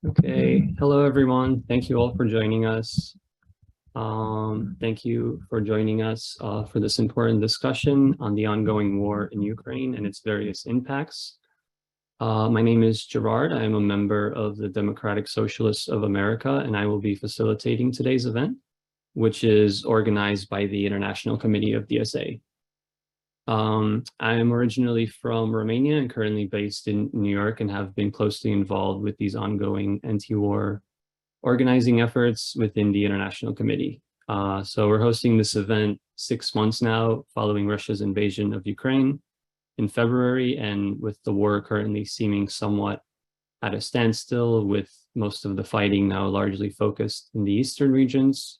Okay, hello everyone. Thank you all for joining us. Thank you for joining us for this important discussion on the ongoing war in Ukraine and its various impacts. My name is Gerard. I am a member of the Democratic Socialists of America, and I will be facilitating today's event, which is organized by the International Committee of DSA. I am originally from Romania and currently based in New York and have been closely involved with these ongoing anti-war organizing efforts within the International Committee. So we're hosting this event 6 months now following Russia's invasion of Ukraine in February, and with the war currently seeming somewhat at a standstill, with most of the fighting now largely focused in the eastern regions,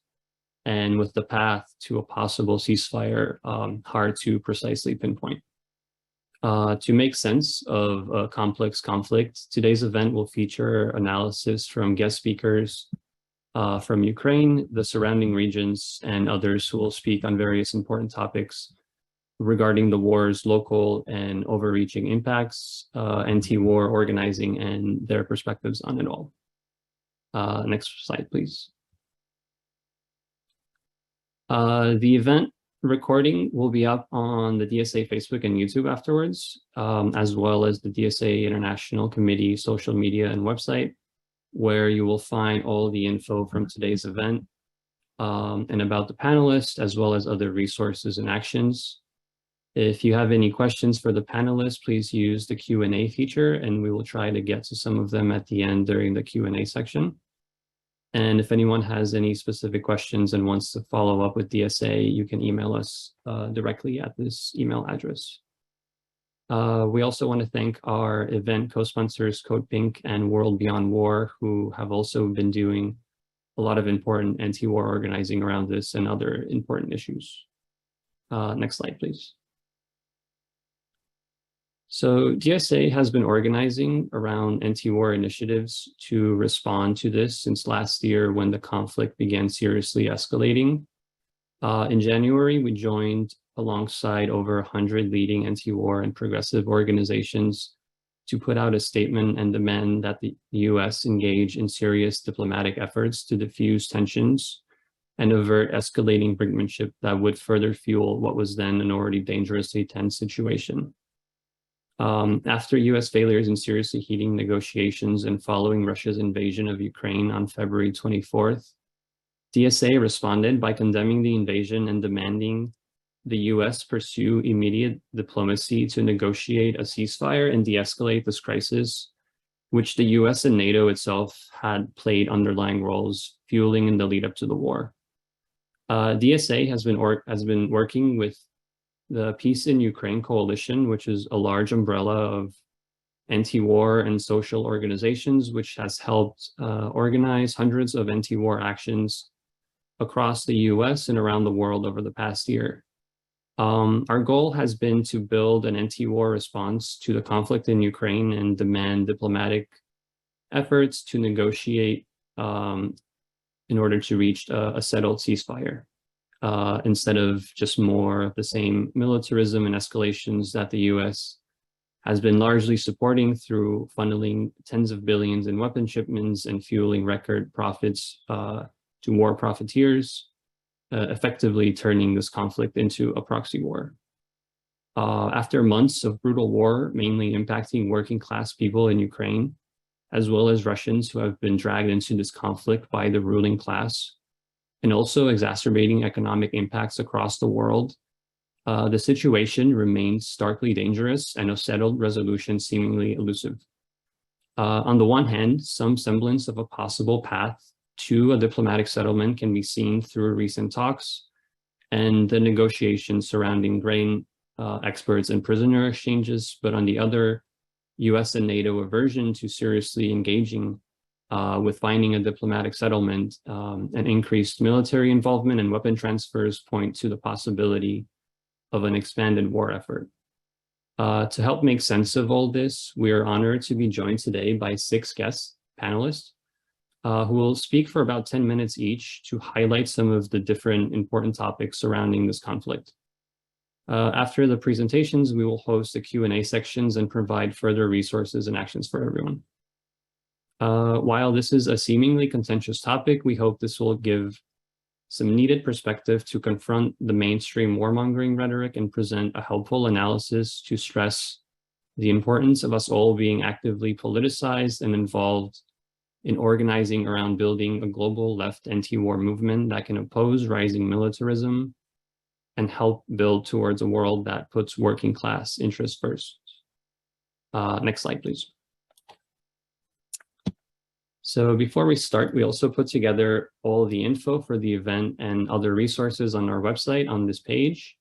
and with the path to a possible ceasefire hard to precisely pinpoint. To make sense of a complex conflict, today's event will feature analysis from guest speakers from Ukraine, the surrounding regions, and others who will speak on various important topics regarding the war's local and overreaching impacts, anti-war organizing, and their perspectives on it all. Next slide, please. The event recording will be up on the DSA Facebook and YouTube afterwards, as well as the DSA International Committee social media and website, where you will find all the info from today's event and about the panelists, as well as other resources and actions. If you have any questions for the panelists, please use the Q&A feature, and we will try to get to some of them at the end during the Q&A section. And if anyone has any specific questions and wants to follow up with DSA, you can email us directly at this email address. We also want to thank our event co-sponsors, Code Pink and World Beyond War, who have also been doing a lot of important anti-war organizing around this and other important issues. Next slide, please. So DSA has been organizing around anti-war initiatives to respond to this since last year, when the conflict began seriously escalating. In January, we joined alongside over 100 leading anti-war and progressive organizations to put out a statement and demand that the US engage in serious diplomatic efforts to diffuse tensions and avert escalating brinkmanship that would further fuel what was then an already dangerously tense situation. After US failures in seriously heating negotiations and following Russia's invasion of Ukraine on February 24th, DSA responded by condemning the invasion and demanding the US pursue immediate diplomacy to negotiate a ceasefire and de-escalate this crisis, which the US and NATO itself had played underlying roles fueling in the lead up to the war. DSA has been working with the Peace in Ukraine Coalition, which is a large umbrella of anti-war and social organizations, which has helped organize hundreds of anti-war actions across the US and around the world over the past year. Our goal has been to build an anti-war response to the conflict in Ukraine and demand diplomatic efforts to negotiate in order to reach a settled ceasefire. Instead of just more of the same militarism and escalations that the US has been largely supporting through funneling tens of billions in weapon shipments and fueling record profits to war profiteers, effectively turning this conflict into a proxy war. After months of brutal war, mainly impacting working class people in Ukraine, as well as Russians who have been dragged into this conflict by the ruling class, and also exacerbating economic impacts across the world, the situation remains starkly dangerous and a settled resolution seemingly elusive. On the one hand, some semblance of a possible path to a diplomatic settlement can be seen through recent talks and the negotiations surrounding grain exports and prisoner exchanges, but on the other, US and NATO aversion to seriously engaging with finding a diplomatic settlement and increased military involvement and weapon transfers point to the possibility of an expanded war effort. To help make sense of all this, we are honored to be joined today by 6 guest panelists who will speak for about 10 minutes each to highlight some of the different important topics surrounding this conflict. After the presentations, we will host the Q&A sections and provide further resources and actions for everyone. While this is a seemingly contentious topic, we hope this will give some needed perspective to confront the mainstream warmongering rhetoric and present a helpful analysis to stress the importance of us all being actively politicized and involved in organizing around building a global left anti-war movement that can oppose rising militarism and help build towards a world that puts working class interests first. Next slide, please. So before we start, we also put together all the info for the event and other resources on our website on this page,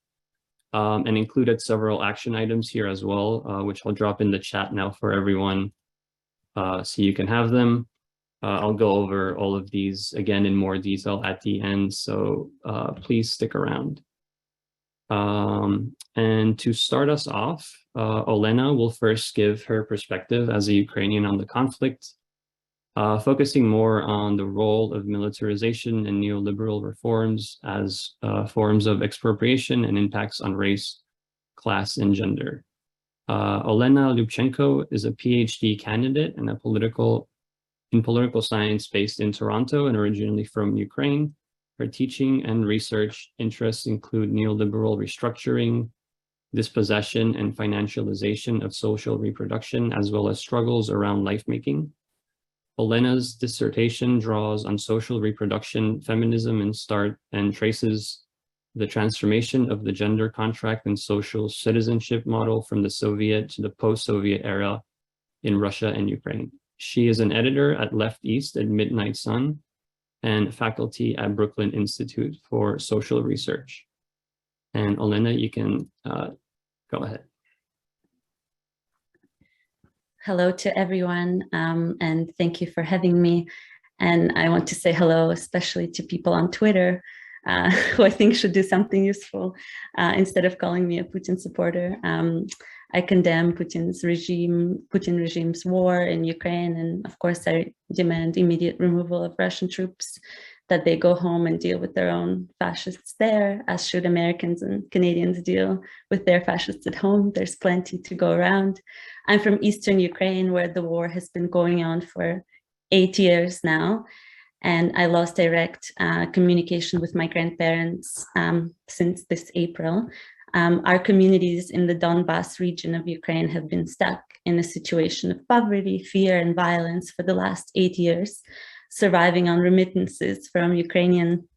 and included several action items here as well, which I'll drop in the chat now for everyone so you can have them. I'll go over all of these again in more detail at the end, so please stick around. And to start us off, Olena will first give her perspective as a Ukrainian on the conflict, focusing more on the role of militarization and neoliberal reforms as forms of expropriation and impacts on race, class, and gender. Olena Lyubchenko is a PhD candidate and in political science based in Toronto and originally from Ukraine. Her teaching and research interests include neoliberal restructuring, dispossession, and financialization of social reproduction, as well as struggles around life-making. Olena's dissertation draws on social reproduction, feminism, and traces the transformation of the gender contract and social citizenship model from the Soviet to the post-Soviet era in Russia and Ukraine. She is an editor at Left East and Midnight Sun and faculty at Brooklyn Institute for Social Research. And Olena, you can go ahead. Hello to everyone, and thank you for having me. And I want to say hello, especially to people on Twitter, who I think should do something useful instead of calling me a Putin supporter. I condemn Putin regime's war in Ukraine, and of course I demand immediate removal of Russian troops, that they go home and deal with their own fascists there, as should Americans and Canadians deal with their fascists at home. There's plenty to go around. I'm from Eastern Ukraine, where the war has been going on for 8 years now, and I lost direct communication with my grandparents since this April. Our communities in the Donbas region of Ukraine have been stuck in a situation of poverty, fear, and violence for the last 8 years, surviving on remittances from Ukrainian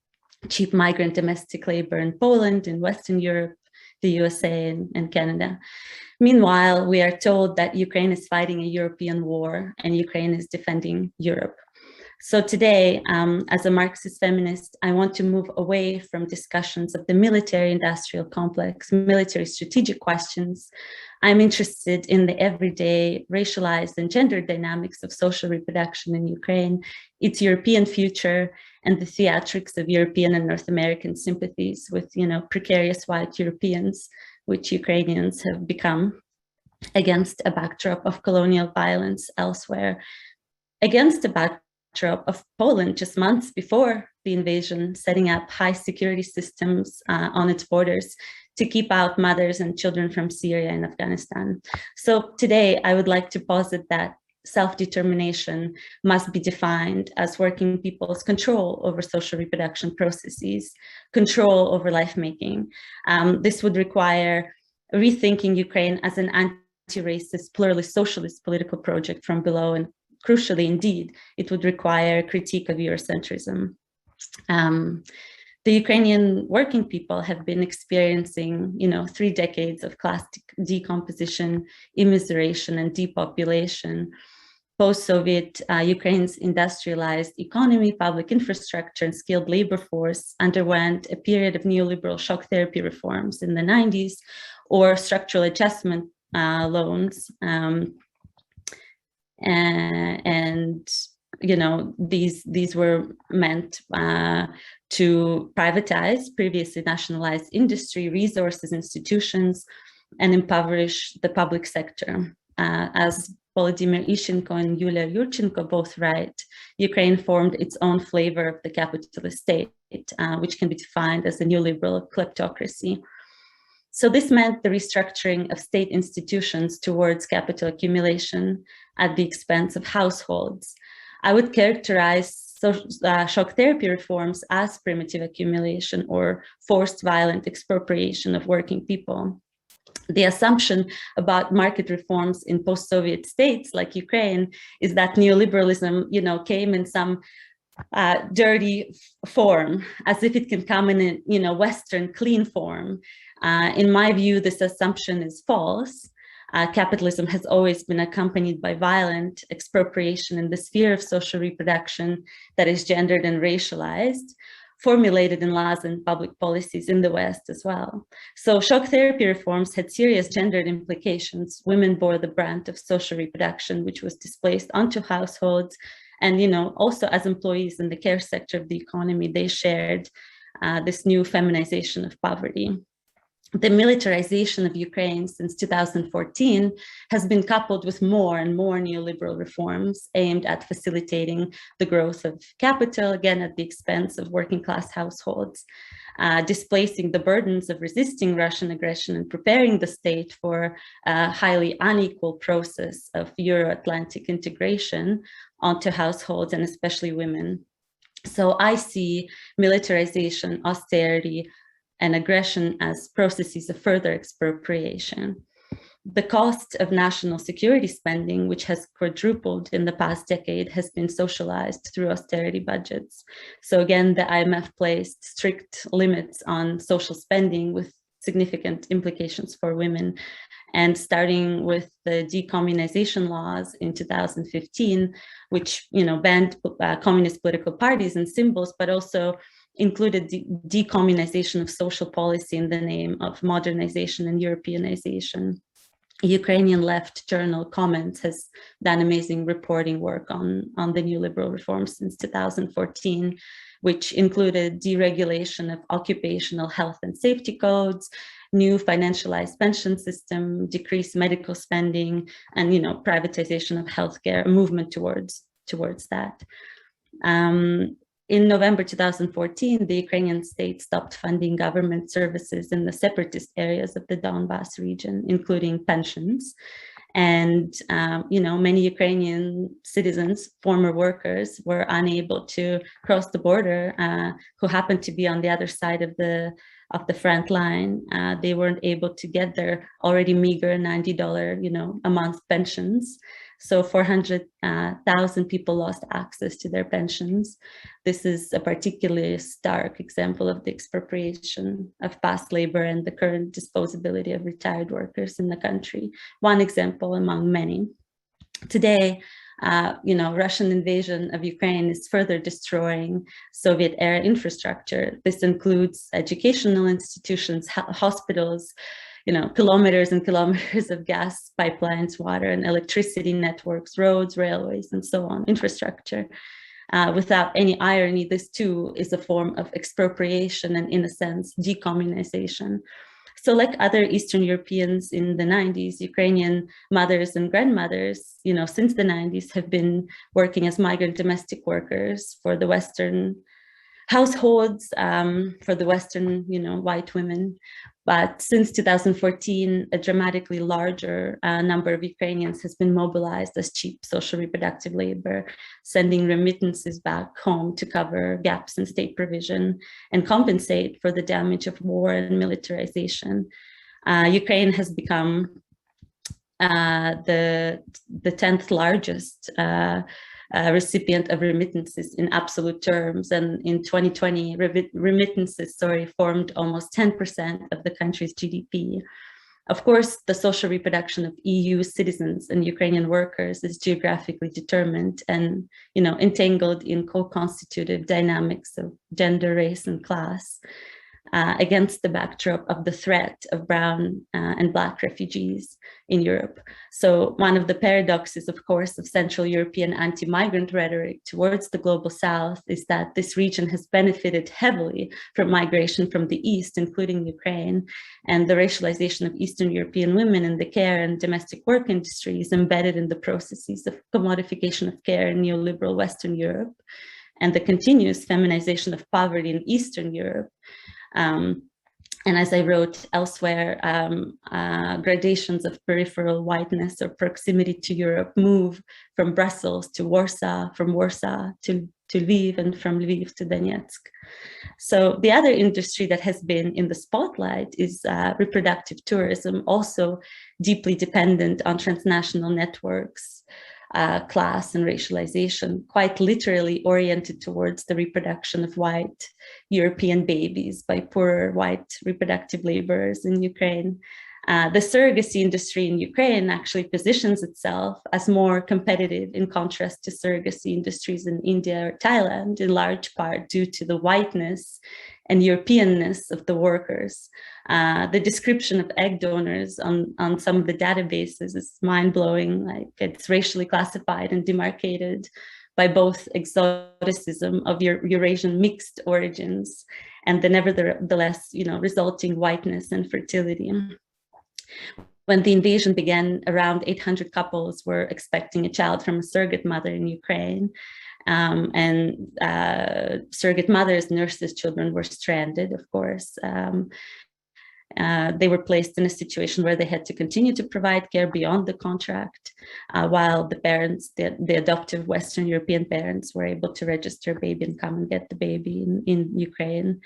cheap migrant domestic labor in Poland, in Western Europe, the USA, and Canada. Meanwhile, we are told that Ukraine is fighting a European war and Ukraine is defending Europe. So today, as a Marxist feminist, I want to move away from discussions of the military-industrial complex, military strategic questions. I'm interested in the everyday racialized and gendered dynamics of social reproduction in Ukraine, its European future, and the theatrics of European and North American sympathies with, precarious white Europeans, which Ukrainians have become, against a backdrop of colonial violence elsewhere, against a backdrop of Poland just months before the invasion, setting up high security systems on its borders to keep out mothers and children from Syria and Afghanistan. So today I would like to posit that self-determination must be defined as working people's control over social reproduction processes, control over life-making. This would require rethinking Ukraine as an anti-racist, pluralist, socialist political project from below, and crucially, indeed, it would require a critique of Eurocentrism. The Ukrainian working people have been experiencing, 3 decades of class decomposition, immiseration, and depopulation. Post-Soviet Ukraine's industrialized economy, public infrastructure, and skilled labor force underwent a period of neoliberal shock therapy reforms in the 90s, or structural adjustment loans. And these were meant to privatize previously nationalized industry, resources, institutions, and impoverish the public sector. As Volodymyr Ishchenko and Yulia Lyubchenko both write, Ukraine formed its own flavor of the capitalist state, which can be defined as a neoliberal kleptocracy. So this meant the restructuring of state institutions towards capital accumulation at the expense of households. I would characterize shock therapy reforms as primitive accumulation or forced violent expropriation of working people. The assumption about market reforms in post-Soviet states like Ukraine is that neoliberalism, came in some dirty form, as if it can come in a, Western clean form. In my view, this assumption is false. Capitalism has always been accompanied by violent expropriation in the sphere of social reproduction that is gendered and racialized, formulated in laws and public policies in the West as well. So shock therapy reforms had serious gendered implications. Women bore the brunt of social reproduction, which was displaced onto households. And, also as employees in the care sector of the economy, they shared this new feminization of poverty. The militarization of Ukraine since 2014 has been coupled with more and more neoliberal reforms aimed at facilitating the growth of capital, again, at the expense of working class households, displacing the burdens of resisting Russian aggression and preparing the state for a highly unequal process of Euro-Atlantic integration onto households and especially women. So I see militarization, austerity, and aggression as processes of further expropriation. The cost of national security spending, which has quadrupled in the past decade, has been socialized through austerity budgets. So again, the IMF placed strict limits on social spending with significant implications for women. And starting with the decommunization laws in 2015, which banned communist political parties and symbols, but also included the decommunization of social policy in the name of modernization and Europeanization. Ukrainian left journal Comments has done amazing reporting work on the neoliberal reforms since 2014, which included deregulation of occupational health and safety codes, new financialized pension system, decreased medical spending, and privatization of healthcare, a movement towards that. In November 2014, the Ukrainian state stopped funding government services in the separatist areas of the Donbas region, including pensions. And, many Ukrainian citizens, former workers, were unable to cross the border, who happened to be on the other side of the front line. They weren't able to get their already meager $90, a month pensions. So 400,000 people lost access to their pensions. This is a particularly stark example of the expropriation of past labor and the current disposability of retired workers in the country. One example among many. Today, Russian invasion of Ukraine is further destroying Soviet-era infrastructure. This includes educational institutions, hospitals, kilometers and kilometers of gas pipelines, water and electricity networks, roads, railways, and so on, infrastructure. Without any irony, this too is a form of expropriation and, in a sense, decommunization. So like other Eastern Europeans in the 90s, Ukrainian mothers and grandmothers, since the 90s have been working as migrant domestic workers for the Western households, for the Western, white women. But since 2014, a dramatically larger number of Ukrainians has been mobilized as cheap social reproductive labor, sending remittances back home to cover gaps in state provision and compensate for the damage of war and militarization. Ukraine has become the 10th largest recipient of remittances in absolute terms, and in 2020 remittances formed almost 10% of the country's GDP. Of course, the social reproduction of EU citizens and Ukrainian workers is geographically determined and entangled in co-constitutive dynamics of gender, race, and class. Against the backdrop of the threat of brown and Black refugees in Europe. So one of the paradoxes, of course, of Central European anti-migrant rhetoric towards the global South is that this region has benefited heavily from migration from the East, including Ukraine, and the racialization of Eastern European women in the care and domestic work industries embedded in the processes of commodification of care in neoliberal Western Europe, and the continuous feminization of poverty in Eastern Europe. And as I wrote elsewhere, gradations of peripheral whiteness or proximity to Europe move from Brussels to Warsaw, from Warsaw to Lviv, and from Lviv to Donetsk. So the other industry that has been in the spotlight is reproductive tourism, also deeply dependent on transnational networks, class and racialization, quite literally oriented towards the reproduction of white European babies by poorer white reproductive laborers in Ukraine. The surrogacy industry in Ukraine actually positions itself as more competitive in contrast to surrogacy industries in India or Thailand, in large part due to the whiteness and Europeanness of the workers. The description of egg donors on some of the databases is mind-blowing. Like, it's racially classified and demarcated by both exoticism of Eurasian mixed origins and the nevertheless, resulting whiteness and fertility. When the invasion began, around 800 couples were expecting a child from a surrogate mother in Ukraine. And surrogate mothers, nurses, children were stranded, of course. They were placed in a situation where they had to continue to provide care beyond the contract, while the parents, the adoptive Western European parents, were able to register a baby and come and get the baby in Ukraine.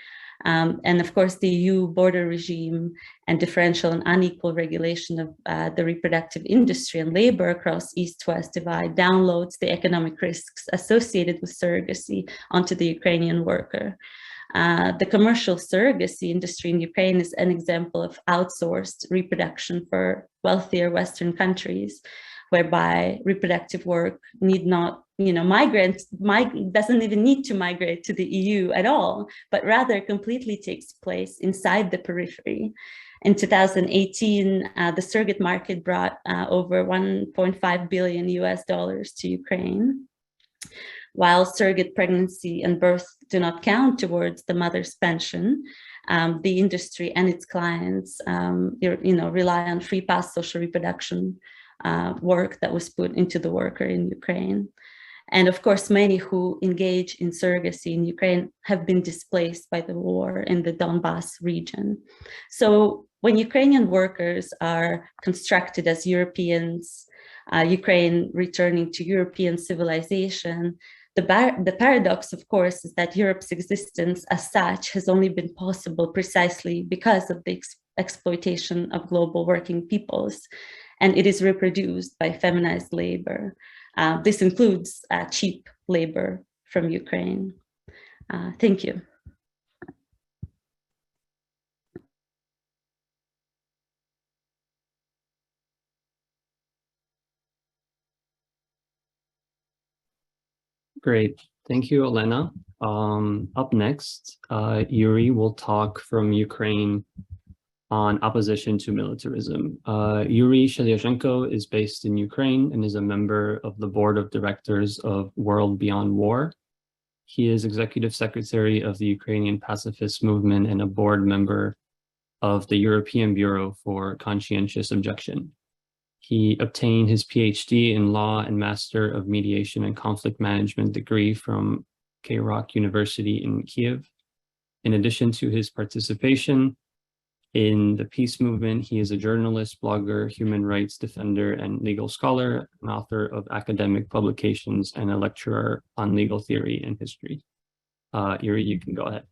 And of course, the EU border regime and differential and unequal regulation of the reproductive industry and labor across East-West divide downloads the economic risks associated with surrogacy onto the Ukrainian worker. The commercial surrogacy industry in Ukraine is an example of outsourced reproduction for wealthier Western countries, whereby reproductive work need not, doesn't even need to migrate to the EU at all, but rather completely takes place inside the periphery. In 2018, the surrogate market brought over $1.5 billion to Ukraine. While surrogate pregnancy and birth do not count towards the mother's pension, the industry and its clients, rely on free pass social reproduction work that was put into the worker in Ukraine. And of course, many who engage in surrogacy in Ukraine have been displaced by the war in the Donbass region. So when Ukrainian workers are constructed as Europeans, Ukraine returning to European civilization, the paradox, of course, is that Europe's existence as such has only been possible precisely because of the exploitation of global working peoples, and it is reproduced by feminized labor. This includes cheap labor from Ukraine. Thank you. Great. Thank you, Olena. Up next, Yurii will talk from Ukraine on opposition to militarism. Yurii Sheliazhenko is based in Ukraine and is a member of the board of directors of World Beyond War. He is executive secretary of the Ukrainian pacifist movement and a board member of the European Bureau for Conscientious Objection. He obtained his PhD in law and Master of Mediation and Conflict Management degree from K-Rock University in Kyiv. In addition to his participation in the peace movement, he is a journalist, blogger, human rights defender, and legal scholar, an author of academic publications, and a lecturer on legal theory and history. Yurii, you can go ahead.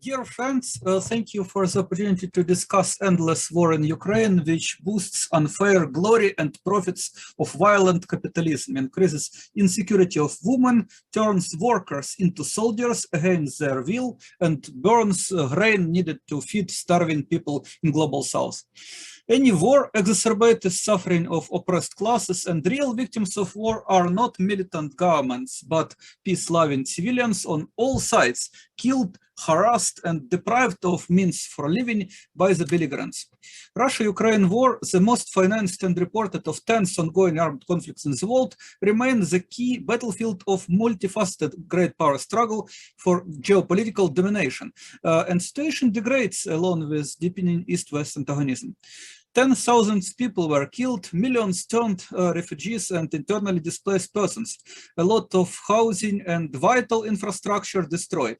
Dear friends, thank you for the opportunity to discuss endless war in Ukraine, which boosts unfair glory and profits of violent capitalism, increases insecurity of women, turns workers into soldiers against their will, and burns grain needed to feed starving people in global south. Any war exacerbates suffering of oppressed classes, and real victims of war are not militant governments, but peace-loving civilians on all sides, killed, harassed, and deprived of means for living by the belligerents. Russia-Ukraine war, the most financed and reported of 10 ongoing armed conflicts in the world, remains the key battlefield of multifaceted great power struggle for geopolitical domination, and situation degrades along with deepening East-West antagonism. 10,000 people were killed, millions turned refugees and internally displaced persons, a lot of housing and vital infrastructure destroyed.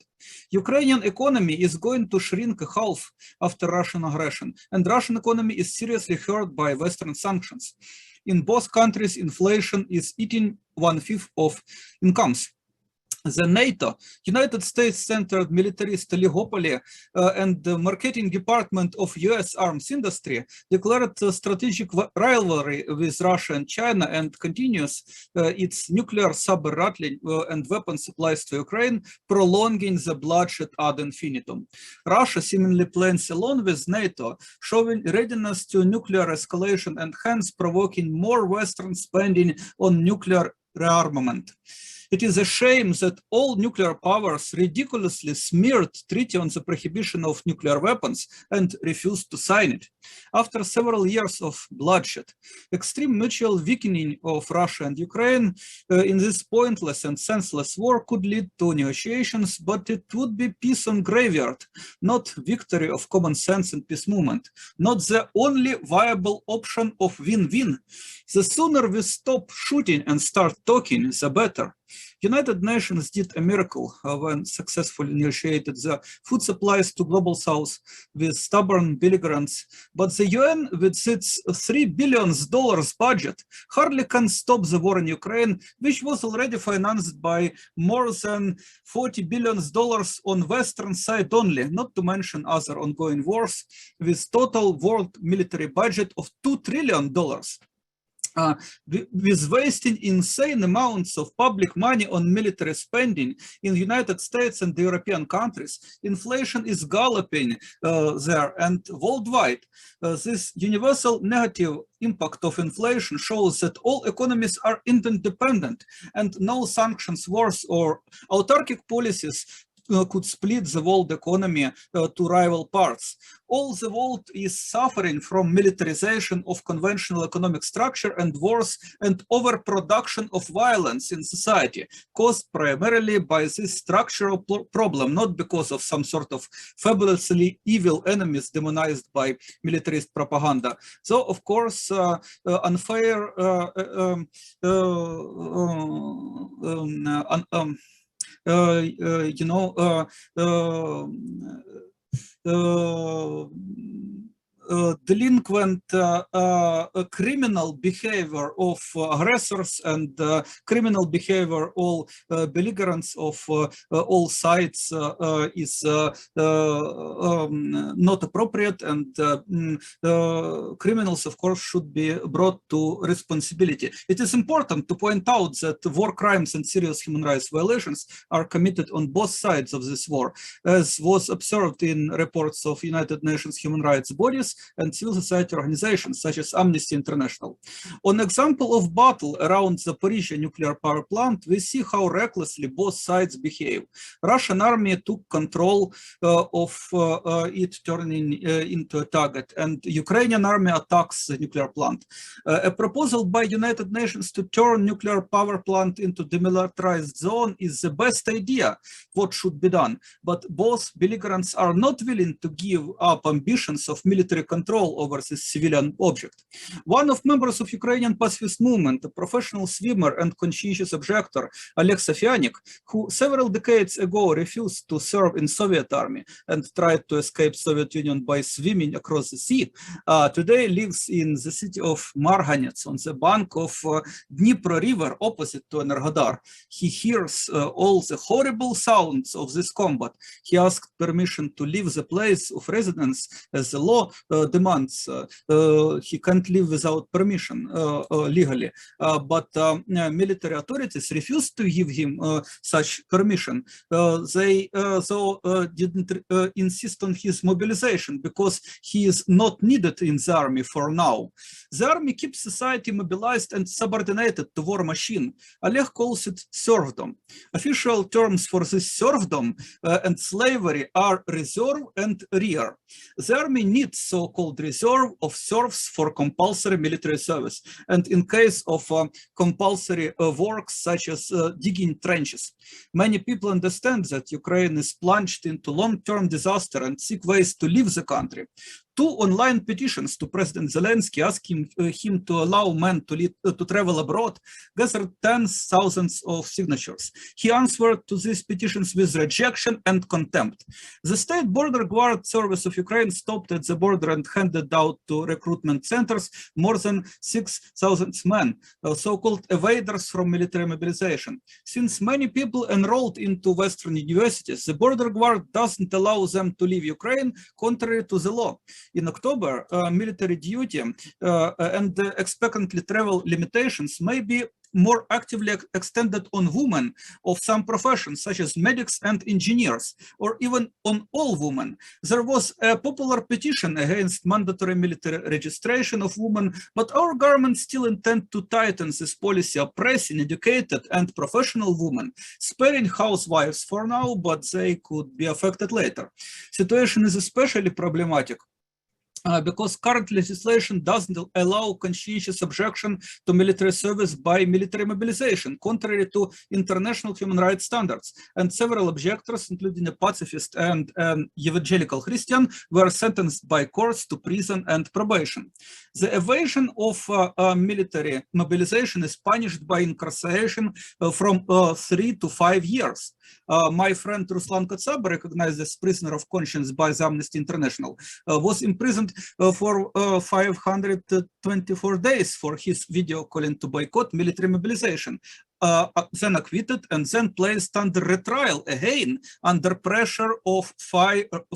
Ukrainian economy is going to shrink half after Russian aggression, and Russian economy is seriously hurt by Western sanctions. In both countries, inflation is eating 1/5 of incomes. The NATO, United States-centered militarist oligopoly and the marketing department of US arms industry declared a strategic rivalry with Russia and China and continues its nuclear saber rattling and weapon supplies to Ukraine, prolonging the bloodshed ad infinitum. Russia seemingly plans along with NATO, showing readiness to nuclear escalation and hence provoking more Western spending on nuclear rearmament. It is a shame that all nuclear powers ridiculously smeared treaty on the prohibition of nuclear weapons and refused to sign it. After several years of bloodshed, extreme mutual weakening of Russia and Ukraine in this pointless and senseless war could lead to negotiations, but it would be peace on graveyard, not victory of common sense and peace movement, not the only viable option of win-win. The sooner we stop shooting and start talking, the better. United Nations did a miracle when successfully negotiated the food supplies to Global South with stubborn belligerents, but the UN, with its $3 billion budget, hardly can stop the war in Ukraine, which was already financed by more than $40 billion on Western side only, not to mention other ongoing wars, with total world military budget of $2 trillion. With wasting insane amounts of public money on military spending in the United States and the European countries, inflation is galloping there and worldwide. This universal negative impact of inflation shows that all economies are interdependent and no sanctions, wars, or autarkic policies could split the world economy to rival parts. All the world is suffering from militarization of conventional economic structure and wars and overproduction of violence in society, caused primarily by this structural problem, not because of some sort of fabulously evil enemies demonized by militarist propaganda. So, of course, unfair delinquent criminal behavior of aggressors and criminal behavior all belligerents of all sides is not appropriate, and criminals, of course, should be brought to responsibility. It is important to point out that war crimes and serious human rights violations are committed on both sides of this war, as was observed in reports of United Nations human rights bodies and civil society organizations such as Amnesty International. On example of battle around the Zaporizhzhia nuclear power plant, we see how recklessly both sides behave. Russian army took control of it, turning into a target, and Ukrainian army attacks the nuclear plant. A proposal by United Nations to turn nuclear power plant into demilitarized zone is the best idea what should be done, but both belligerents are not willing to give up ambitions of military control over this civilian object. One of members of Ukrainian pacifist movement, a professional swimmer and conscientious objector, Oleg Sofianik, who several decades ago refused to serve in Soviet army and tried to escape Soviet Union by swimming across the sea, today lives in the city of Marhanets on the bank of Dnipro River opposite to Enerhodar. He hears all the horrible sounds of this combat. He asked permission to leave the place of residence as the law demands. He can't live without permission legally, but military authorities refused to give him such permission. They didn't insist on his mobilization because he is not needed in the army for now. The army keeps society mobilized and subordinated to war machine. Oleg calls it serfdom. Official terms for this serfdom and slavery are reserve and rear. The army needs so-called reserve of serfs for compulsory military service, and in case of compulsory works such as digging trenches. Many people understand that Ukraine is plunged into long-term disaster and seek ways to leave the country. 2 online petitions to President Zelensky asking him to allow men to travel abroad gathered tens of thousands of signatures. He answered to these petitions with rejection and contempt. The State Border Guard Service of Ukraine stopped at the border and handed out to recruitment centers more than 6,000 men, so-called evaders from military mobilization. Since many people enrolled into Western universities, the Border Guard doesn't allow them to leave Ukraine, contrary to the law. In October, military duty and expectantly travel limitations may be more actively extended on women of some professions, such as medics and engineers, or even on all women. There was a popular petition against mandatory military registration of women, but our government still intends to tighten this policy, oppressing educated and professional women, sparing housewives for now, but they could be affected later. Situation is especially problematic because current legislation doesn't allow conscientious objection to military service by military mobilization, contrary to international human rights standards. And several objectors, including a pacifist and an evangelical Christian, were sentenced by courts to prison and probation. The evasion of military mobilization is punished by incarceration from 3 to 5 years. My friend Ruslan Katsab, recognized as prisoner of conscience by the Amnesty International, was imprisoned for 524 days for his video calling to boycott military mobilization. Then acquitted and then placed under retrial again under pressure of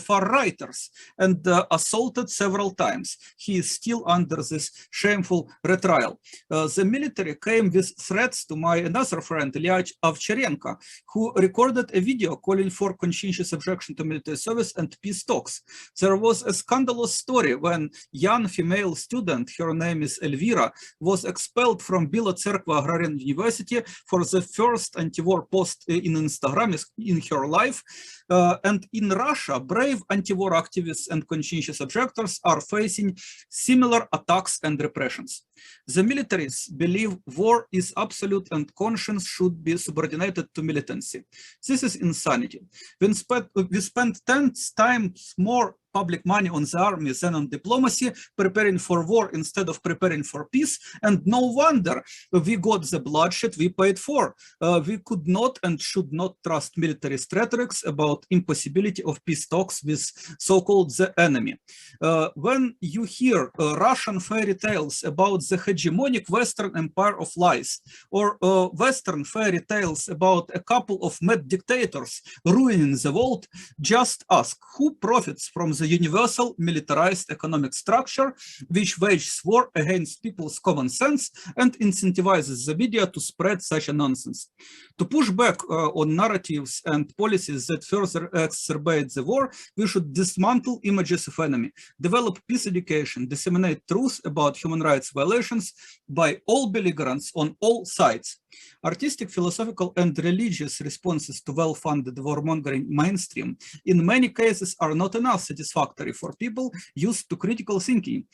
far-righters and assaulted several times. He is still under this shameful retrial. The military came with threats to my another friend, Lyubchenko, who recorded a video calling for conscientious objection to military service and peace talks. There was a scandalous story when young female student, her name is Elvira, was expelled from Bila Tserkva Agrarian University for the first anti-war post in Instagram in her life. And in Russia, brave anti-war activists and conscientious objectors are facing similar attacks and repressions. The militaries believe war is absolute and conscience should be subordinated to militancy. This is insanity. We spend 10 times more public money on the army than on diplomacy, preparing for war instead of preparing for peace, and no wonder we got the bloodshed we paid for. We could not and should not trust military rhetorics about impossibility of peace talks with so-called the enemy. When you hear Russian fairy tales about the hegemonic Western empire of lies, or Western fairy tales about a couple of mad dictators ruining the world, just ask who profits from the universal militarized economic structure which wages war against people's common sense and incentivizes the media to spread such a nonsense. To push back on narratives and policies that further exacerbate the war, we should dismantle images of enemy, develop peace education, disseminate truth about human rights violations by all belligerents on all sides. Artistic, philosophical, and religious responses to well-funded warmongering mainstream in many cases are not enough satisfactory for people used to critical thinking.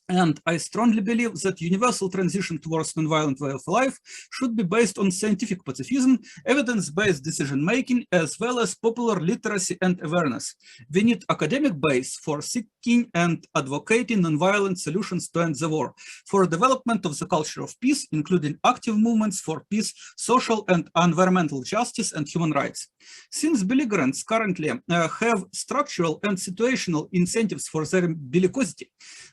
And I strongly believe that universal transition towards nonviolent way of life should be based on scientific pacifism, evidence-based decision-making, as well as popular literacy and awareness. We need academic base for seeking and advocating nonviolent solutions to end the war, for development of the culture of peace, including active movements for peace, social and environmental justice, and human rights. Since belligerents currently have structural and situational incentives for their bellicosity,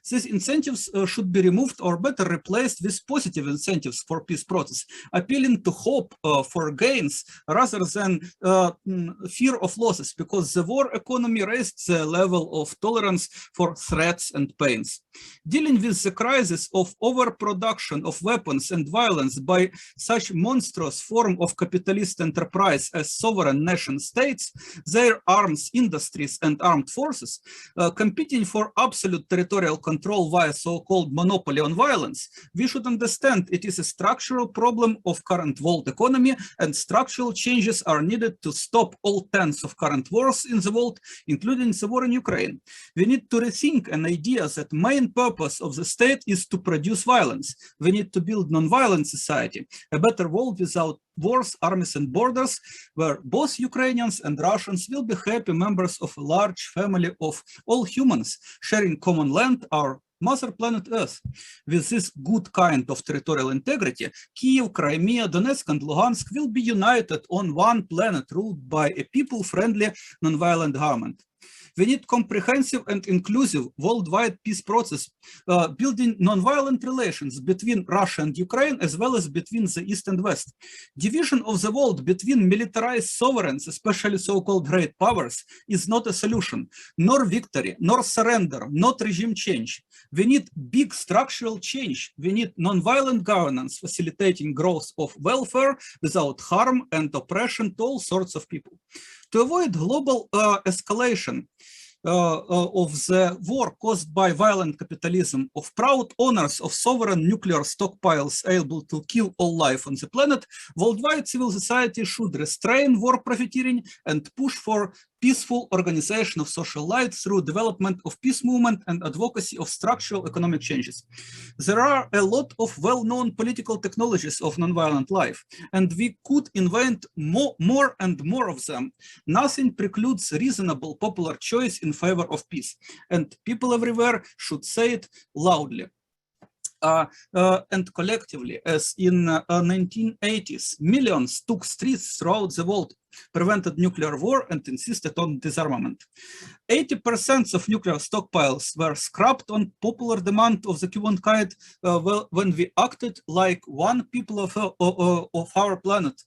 these incentives should be removed or better replaced with positive incentives for peace process, appealing to hope for gains rather than fear of losses, because the war economy raised the level of tolerance for threats and pains. Dealing with the crisis of overproduction of weapons and violence by such monstrous form of capitalist enterprise as sovereign nation states, their arms industries and armed forces, competing for absolute territorial control via so-called monopoly on violence, we should understand it is a structural problem of current world economy, and structural changes are needed to stop all tens of current wars in the world, including the war in Ukraine. We need to rethink an idea that main purpose of the state is to produce violence. We need to build non-violent society, a better world without wars, armies, and borders, where both Ukrainians and Russians will be happy members of a large family of all humans, sharing common land, our Mother Planet Earth. With this good kind of territorial integrity, Kyiv, Crimea, Donetsk, and Luhansk will be united on one planet ruled by a people-friendly, non-violent government. We need comprehensive and inclusive worldwide peace process, building non-violent relations between Russia and Ukraine, as well as between the East and West. Division of the world between militarized sovereigns, especially so-called great powers, is not a solution, nor victory, nor surrender, not regime change. We need big structural change. We need non-violent governance, facilitating growth of welfare without harm and oppression to all sorts of people. To avoid global escalation of the war caused by violent capitalism, of proud owners of sovereign nuclear stockpiles able to kill all life on the planet, worldwide civil society should restrain war profiteering and push for peaceful organization of social life through development of peace movement and advocacy of structural economic changes. There are a lot of well-known political technologies of nonviolent life, and we could invent more and more of them. Nothing precludes reasonable popular choice in favor of peace, and people everywhere should say it loudly. And collectively, as in 1980s, millions took streets throughout the world, prevented nuclear war, and insisted on disarmament. 80% of nuclear stockpiles were scrapped on popular demand of the humankind when we acted like one people of our planet,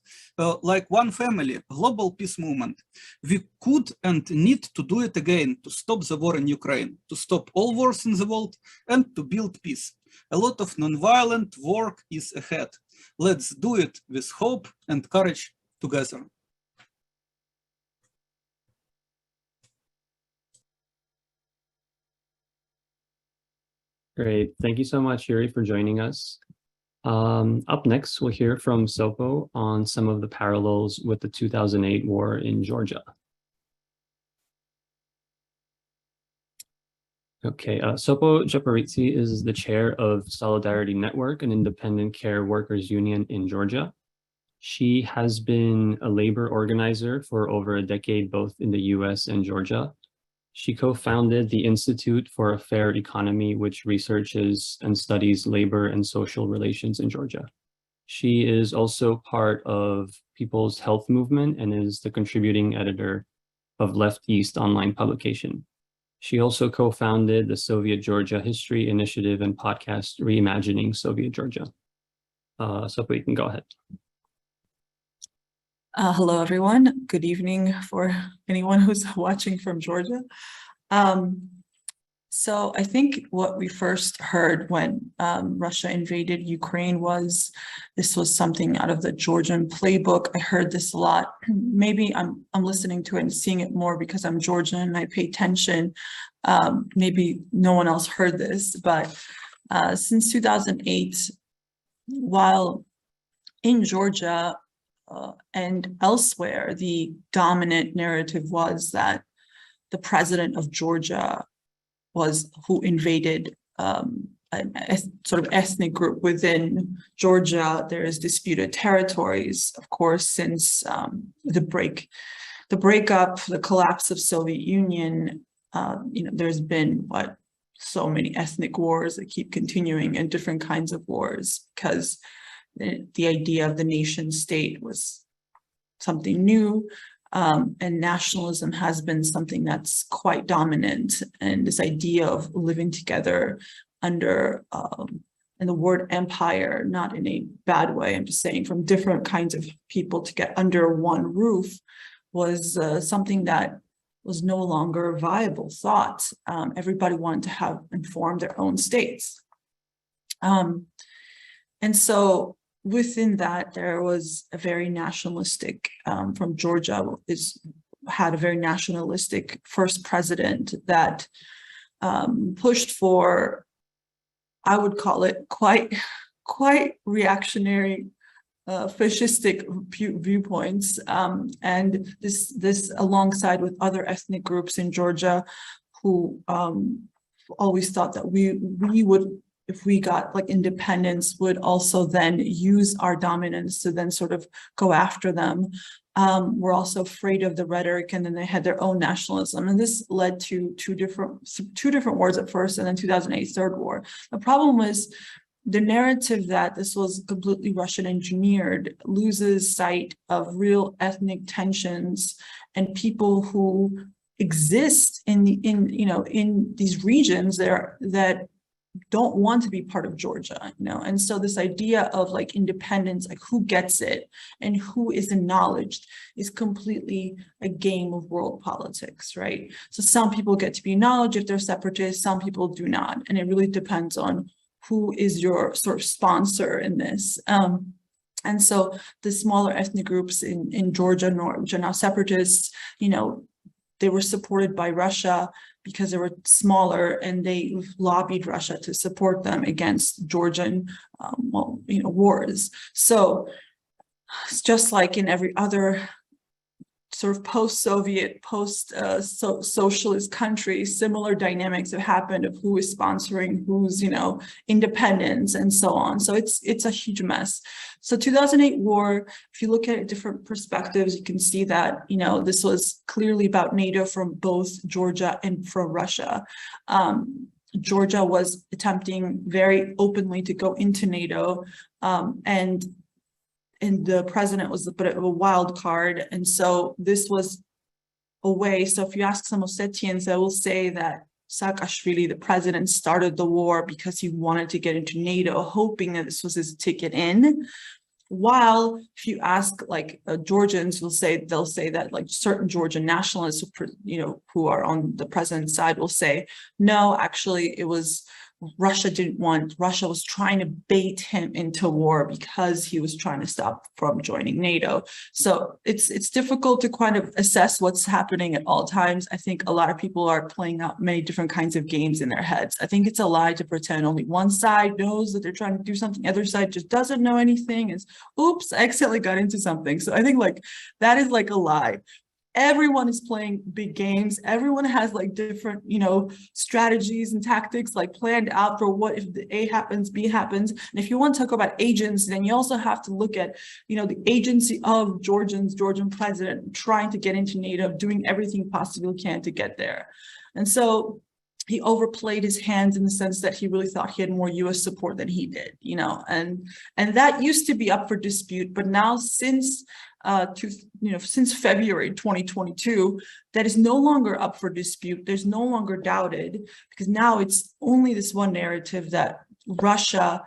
like one family, global peace movement. We could and need to do it again to stop the war in Ukraine, to stop all wars in the world, and to build peace. A lot of non-violent work is ahead. Let's do it with hope and courage together. Great. Thank you so much, Yurii, for joining us. Up next, we'll hear from Sopo on some of the parallels with the 2008 war in Georgia. Okay, Sopo Japaridze is the chair of Solidarity Network, an independent care workers union in Georgia. She has been a labor organizer for over a decade, both in the US and Georgia. She co-founded the Institute for a Fair Economy, which researches and studies labor and social relations in Georgia. She is also part of People's Health Movement and is the contributing editor of Left East online publication. She also co-founded the Soviet Georgia History Initiative and podcast Reimagining Soviet Georgia. Sopo, you can go ahead. Hello, everyone. Good evening for anyone who's watching from Georgia. So I think what we first heard when Russia invaded Ukraine was this was something out of the Georgian playbook. I heard this a lot. Maybe I'm listening to it and seeing it more because I'm Georgian and I pay attention. Maybe no one else heard this, but since 2008, while in Georgia and elsewhere, the dominant narrative was that the president of Georgia was who invaded a sort of ethnic group within Georgia. There is disputed territories, of course, since the breakup, the collapse of Soviet Union. There's been so many ethnic wars that keep continuing and different kinds of wars because the idea of the nation state was something new. And nationalism has been something that's quite dominant. And this idea of living together under, and the word empire, not in a bad way, I'm just saying from different kinds of people to get under one roof was something that was no longer a viable thought. Everybody wanted to have and form their own states. And so within that, there was a very nationalistic, from Georgia, had a very nationalistic first president that pushed for, I would call it quite reactionary, fascistic viewpoints, and this alongside with other ethnic groups in Georgia who always thought that we would if we got like independence, would also then use our dominance to then sort of go after them. Were also afraid of the rhetoric, and then they had their own nationalism. And this led to two different wars at first, and then 2008 third war. The problem was the narrative that this was completely Russian engineered loses sight of real ethnic tensions and people who exist in these regions that don't want to be part of Georgia, and so this idea of like independence, like who gets it and who is acknowledged, is completely a game of world politics, right? So some people get to be acknowledged if they're separatists, some people do not, and it really depends on who is your sort of sponsor in this. And so the smaller ethnic groups in Georgia, which are now separatists, they were supported by Russia because they were smaller, and they lobbied Russia to support them against Georgian, wars. So it's just like in every other sort of post-Soviet, post-socialist country, similar dynamics have happened of who is sponsoring who's, independence and so on. So it's a huge mess. So 2008 war, if you look at it different perspectives, you can see that, this was clearly about NATO from both Georgia and from Russia. Georgia was attempting very openly to go into NATO, and the president was a bit of a wild card. And so this was a way. So if you ask some Ossetians, they will say that Saakashvili, the president, started the war because he wanted to get into NATO, hoping that this was his ticket in. While if you ask like Georgians, they'll say that like certain Georgian nationalists, who are on the president's side, will say, no, actually it was Russia was trying to bait him into war because he was trying to stop from joining NATO. So it's difficult to kind of assess what's happening at all times. I think a lot of people are playing out many different kinds of games in their heads. I think it's a lie to pretend only one side knows that they're trying to do something, the other side just doesn't know anything. It's, oops, I accidentally got into something. So I think like that is like a lie. Everyone is playing big games. Everyone has like different, strategies and tactics like planned out for what if the A happens, B happens. And if you want to talk about agents, then you also have to look at, the agency of Georgian president trying to get into NATO, doing everything possible he can to get there. And so he overplayed his hands in the sense that he really thought he had more U.S. support than he did, and that used to be up for dispute. But now since February 2022, that is no longer up for dispute. There's no longer doubted, because now it's only this one narrative that Russia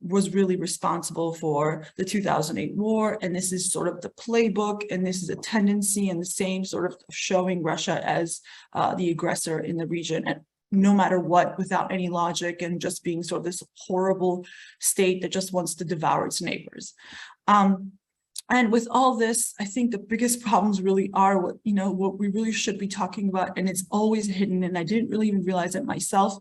was really responsible for the 2008 war. And this is sort of the playbook, and this is a tendency and the same sort of showing Russia as the aggressor in the region, and no matter what, without any logic, and just being sort of this horrible state that just wants to devour its neighbors. And with all this, I think the biggest problems really are what we really should be talking about, and it's always hidden, and I didn't really even realize it myself,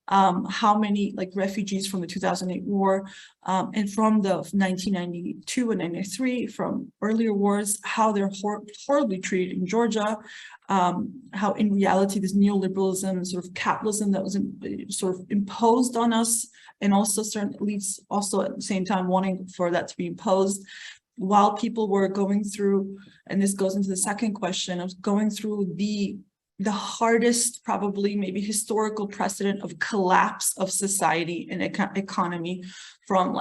how many like refugees from the 2008 war and from the 1992 and 93, from earlier wars, how they're horribly treated in Georgia, how in reality this neoliberalism and sort of capitalism that was sort of imposed on us, and also certain elites also at the same time wanting for that to be imposed, while people were going through, and this goes into the second question, of going through the hardest, probably maybe historical precedent of collapse of society and economy from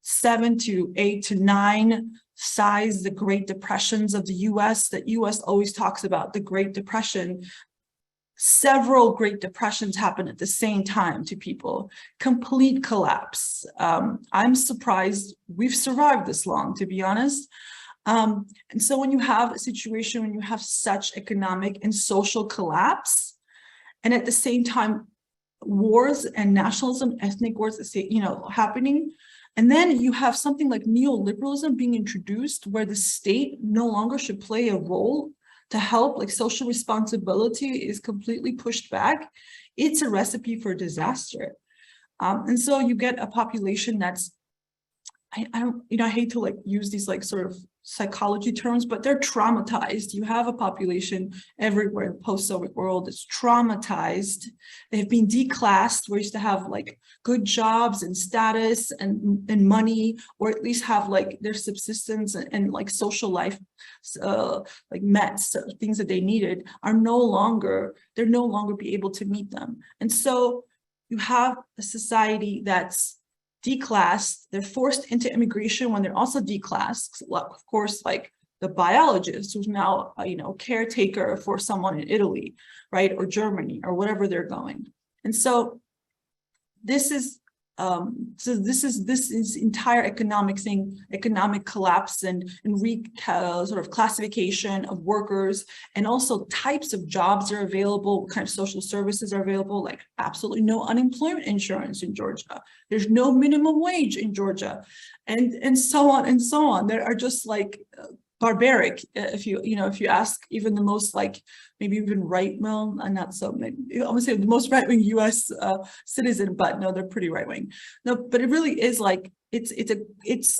7 to 8 to 9 size, the Great Depressions of the US, that US always talks about the Great Depression. Several Great Depressions happened at the same time to people. Complete collapse. I'm surprised we've survived this long, to be honest. And so when you have a situation, when you have such economic and social collapse, and at the same time, wars and nationalism, ethnic wars, happening, and then you have something like neoliberalism being introduced, where the state no longer should play a role to help, like social responsibility is completely pushed back. It's a recipe for disaster. And so you get a population that's I don't, I hate to like use these like sort of psychology terms, but they're traumatized. You have a population everywhere in the post-Soviet world that's traumatized. They've been declassed. We used to have like good jobs and status and money, or at least have like their subsistence and like social life like met, so things that they needed are no longer, they're no longer be able to meet them. And so you have a society that's declassed, they're forced into immigration when they're also declassed. Of course, like the biologist who's now, caretaker for someone in Italy, right, or Germany, or wherever they're going. And so this is this entire economic collapse and sort of classification of workers, and also types of jobs are available, what kind of social services are available, like absolutely no unemployment insurance in Georgia. There's no minimum wage in Georgia, and so on and so on. There are just like barbaric. If you ask even the most like maybe even not so, maybe I would say the most right-wing U.S. Citizen, but no, they're pretty right-wing. No, but it really is like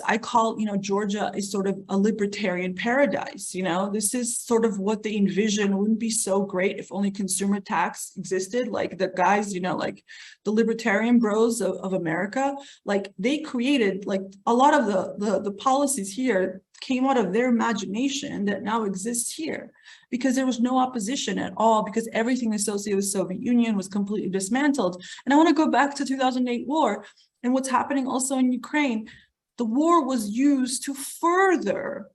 I call Georgia is sort of a libertarian paradise. This is sort of what they envision. Wouldn't be so great if only consumer tax existed. Like the guys, like the libertarian bros of America, like they created like a lot of the policies here came out of their imagination that now exists here, because there was no opposition at all, because everything associated with Soviet Union was completely dismantled. And I want to go back to 2008 war and what's happening also in Ukraine. The war was used to further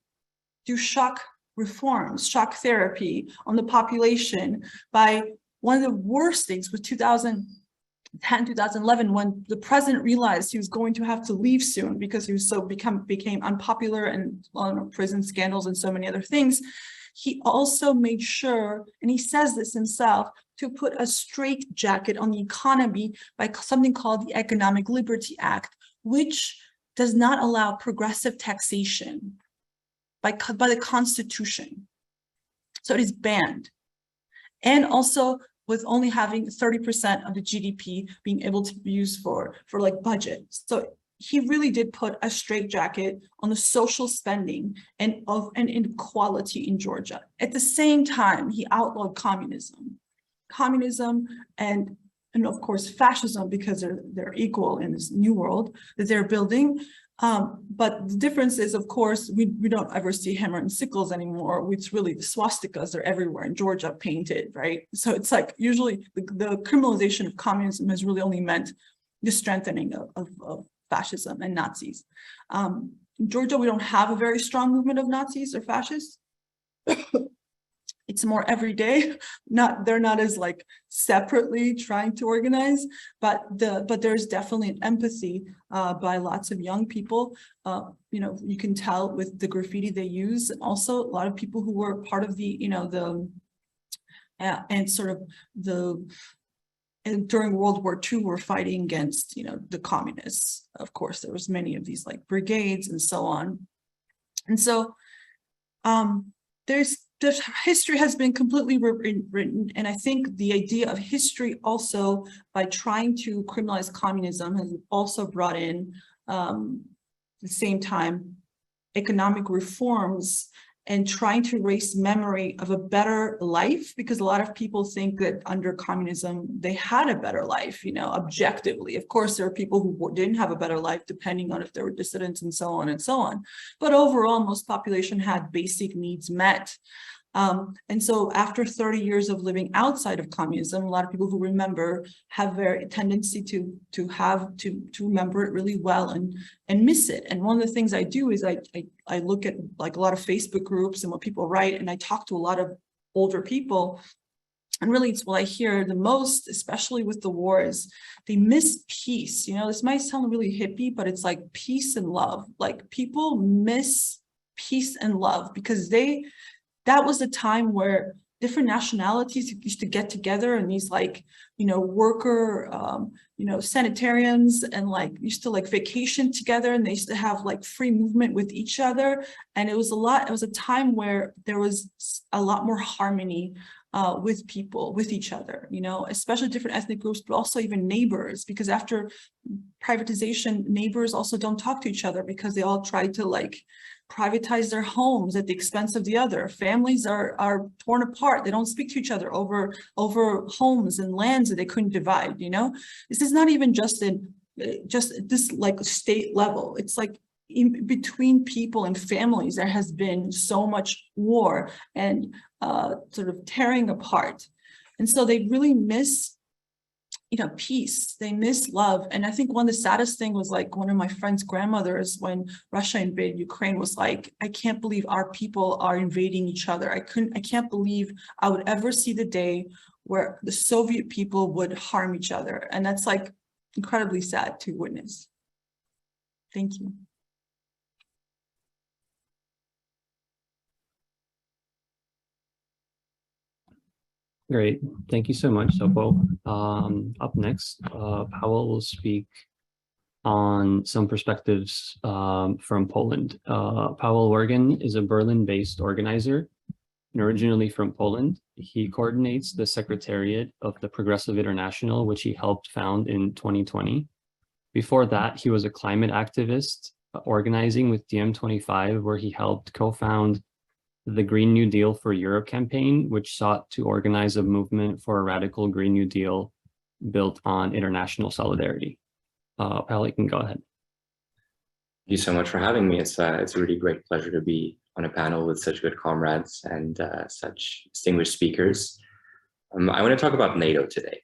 do shock reforms, shock therapy on the population by one of the worst things was 2010, 2011, when the president realized he was going to have to leave soon because he was became unpopular and prison scandals and so many other things. He also made sure, and he says this himself, to put a straitjacket on the economy by something called the Economic Liberty Act, which does not allow progressive taxation by the Constitution. So it is banned. And also with only having 30% of the GDP being able to be used for like budget. So he really did put a straitjacket on the social spending and inequality in Georgia. At the same time, he outlawed communism and of course fascism, because they're equal in this new world that they're building. But the difference is, of course, we don't ever see hammer and sickles anymore. It's really the swastikas are everywhere in Georgia painted, right? So it's like usually the criminalization of communism has really only meant the strengthening of fascism and Nazis. In Georgia, we don't have a very strong movement of Nazis or fascists. It's more everyday. They're not as like separately trying to organize, but there's definitely an empathy by lots of young people. You can tell with the graffiti they use, and also a lot of people who were part of and during World War II, were fighting against, the communists. Of course, there was many of these like brigades and so on. And so there's history has been completely rewritten. And I think the idea of history also, by trying to criminalize communism, has also brought in, at the same time, economic reforms and trying to erase memory of a better life, because a lot of people think that under communism, they had a better life, objectively. Of course, there are people who didn't have a better life, depending on if they were dissidents and so on and so on. But overall, most population had basic needs met. And so after 30 years of living outside of communism, a lot of people who remember have very tendency to remember it really well and miss it. And one of the things I do is I look at like a lot of Facebook groups and what people write, and I talk to a lot of older people. And really, it's what I hear the most, especially with the war, is they miss peace. This might sound really hippie, but it's like peace and love. Like people miss peace and love, because that was a time where different nationalities used to get together in these like, worker, sanitariums, and like used to like vacation together, and they used to have like free movement with each other. And it was a time where there was a lot more harmony with people, with each other, especially different ethnic groups, but also even neighbors, because after privatization, neighbors also don't talk to each other because they all try to like privatize their homes at the expense of the other. Families are torn apart. They don't speak to each other over homes and lands that they couldn't divide. This is not even just this like state level. It's like in between people and families, there has been so much war and sort of tearing apart. And so they really miss peace. They miss love. And I think one of the saddest thing was like one of my friend's grandmothers, when Russia invaded Ukraine, was like, I can't believe our people are invading each other. I can't believe I would ever see the day where the Soviet people would harm each other. And that's like incredibly sad to witness. Thank you. Great. Thank you so much, Sopo. Up next, Pawel will speak on some perspectives from Poland. Pawel Wargan is a Berlin-based organizer and originally from Poland. He coordinates the Secretariat of the Progressive International, which he helped found in 2020. Before that, he was a climate activist organizing with DiEM25, where he helped co-found the Green New Deal for Europe campaign, which sought to organize a movement for a radical Green New Deal built on international solidarity. Pawel, you can go ahead. Thank you so much for having me. It's a really great pleasure to be on a panel with such good comrades and such distinguished speakers. I want to talk about NATO today.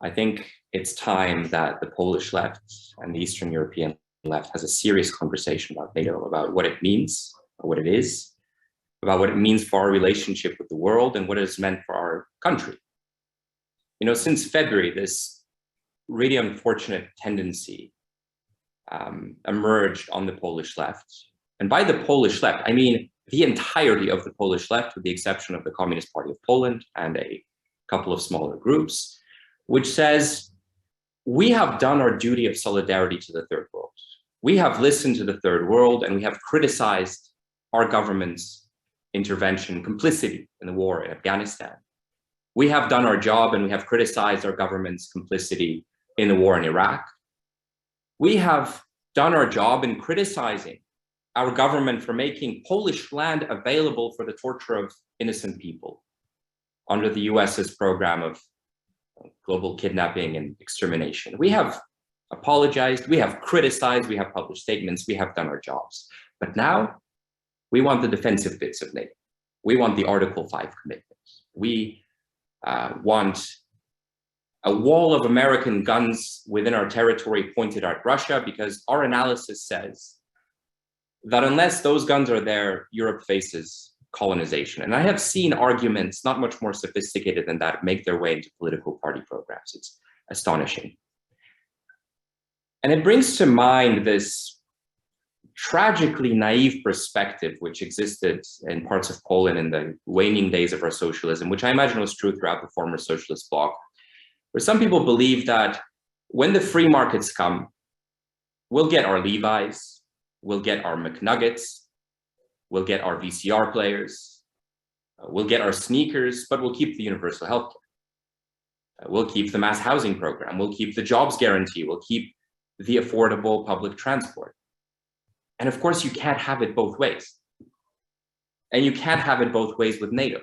I think it's time that the Polish left and the Eastern European left has a serious conversation about NATO, about what it means, or what it is, about what it means for our relationship with the world and what it has meant for our country. Since February, this really unfortunate tendency emerged on the Polish left. And by the Polish left, I mean the entirety of the Polish left, with the exception of the Communist Party of Poland and a couple of smaller groups, which says, we have done our duty of solidarity to the third world. We have listened to the third world, and we have criticized our government's intervention, complicity in the war in Afghanistan. We have done our job, and we have criticized our government's complicity in the war in Iraq. We have done our job in criticizing our government for making Polish land available for the torture of innocent people under the US's program of global kidnapping and extermination. We have apologized, we have criticized, we have published statements, we have done our jobs. But now we want the defensive bits of NATO. We want the Article 5 commitments. We want a wall of American guns within our territory pointed at Russia, because our analysis says that unless those guns are there, Europe faces colonization. And I have seen arguments not much more sophisticated than that make their way into political party programs. It's astonishing. And it brings to mind this tragically naive perspective which existed in parts of Poland in the waning days of our socialism, which I imagine was true throughout the former socialist bloc, where some people believe that when the free markets come, we'll get our Levi's, we'll get our McNuggets, we'll get our VCR players, we'll get our sneakers, but we'll keep the universal health care. We'll keep the mass housing program, we'll keep the jobs guarantee, we'll keep the affordable public transport. And of course, you can't have it both ways. And you can't have it both ways with NATO.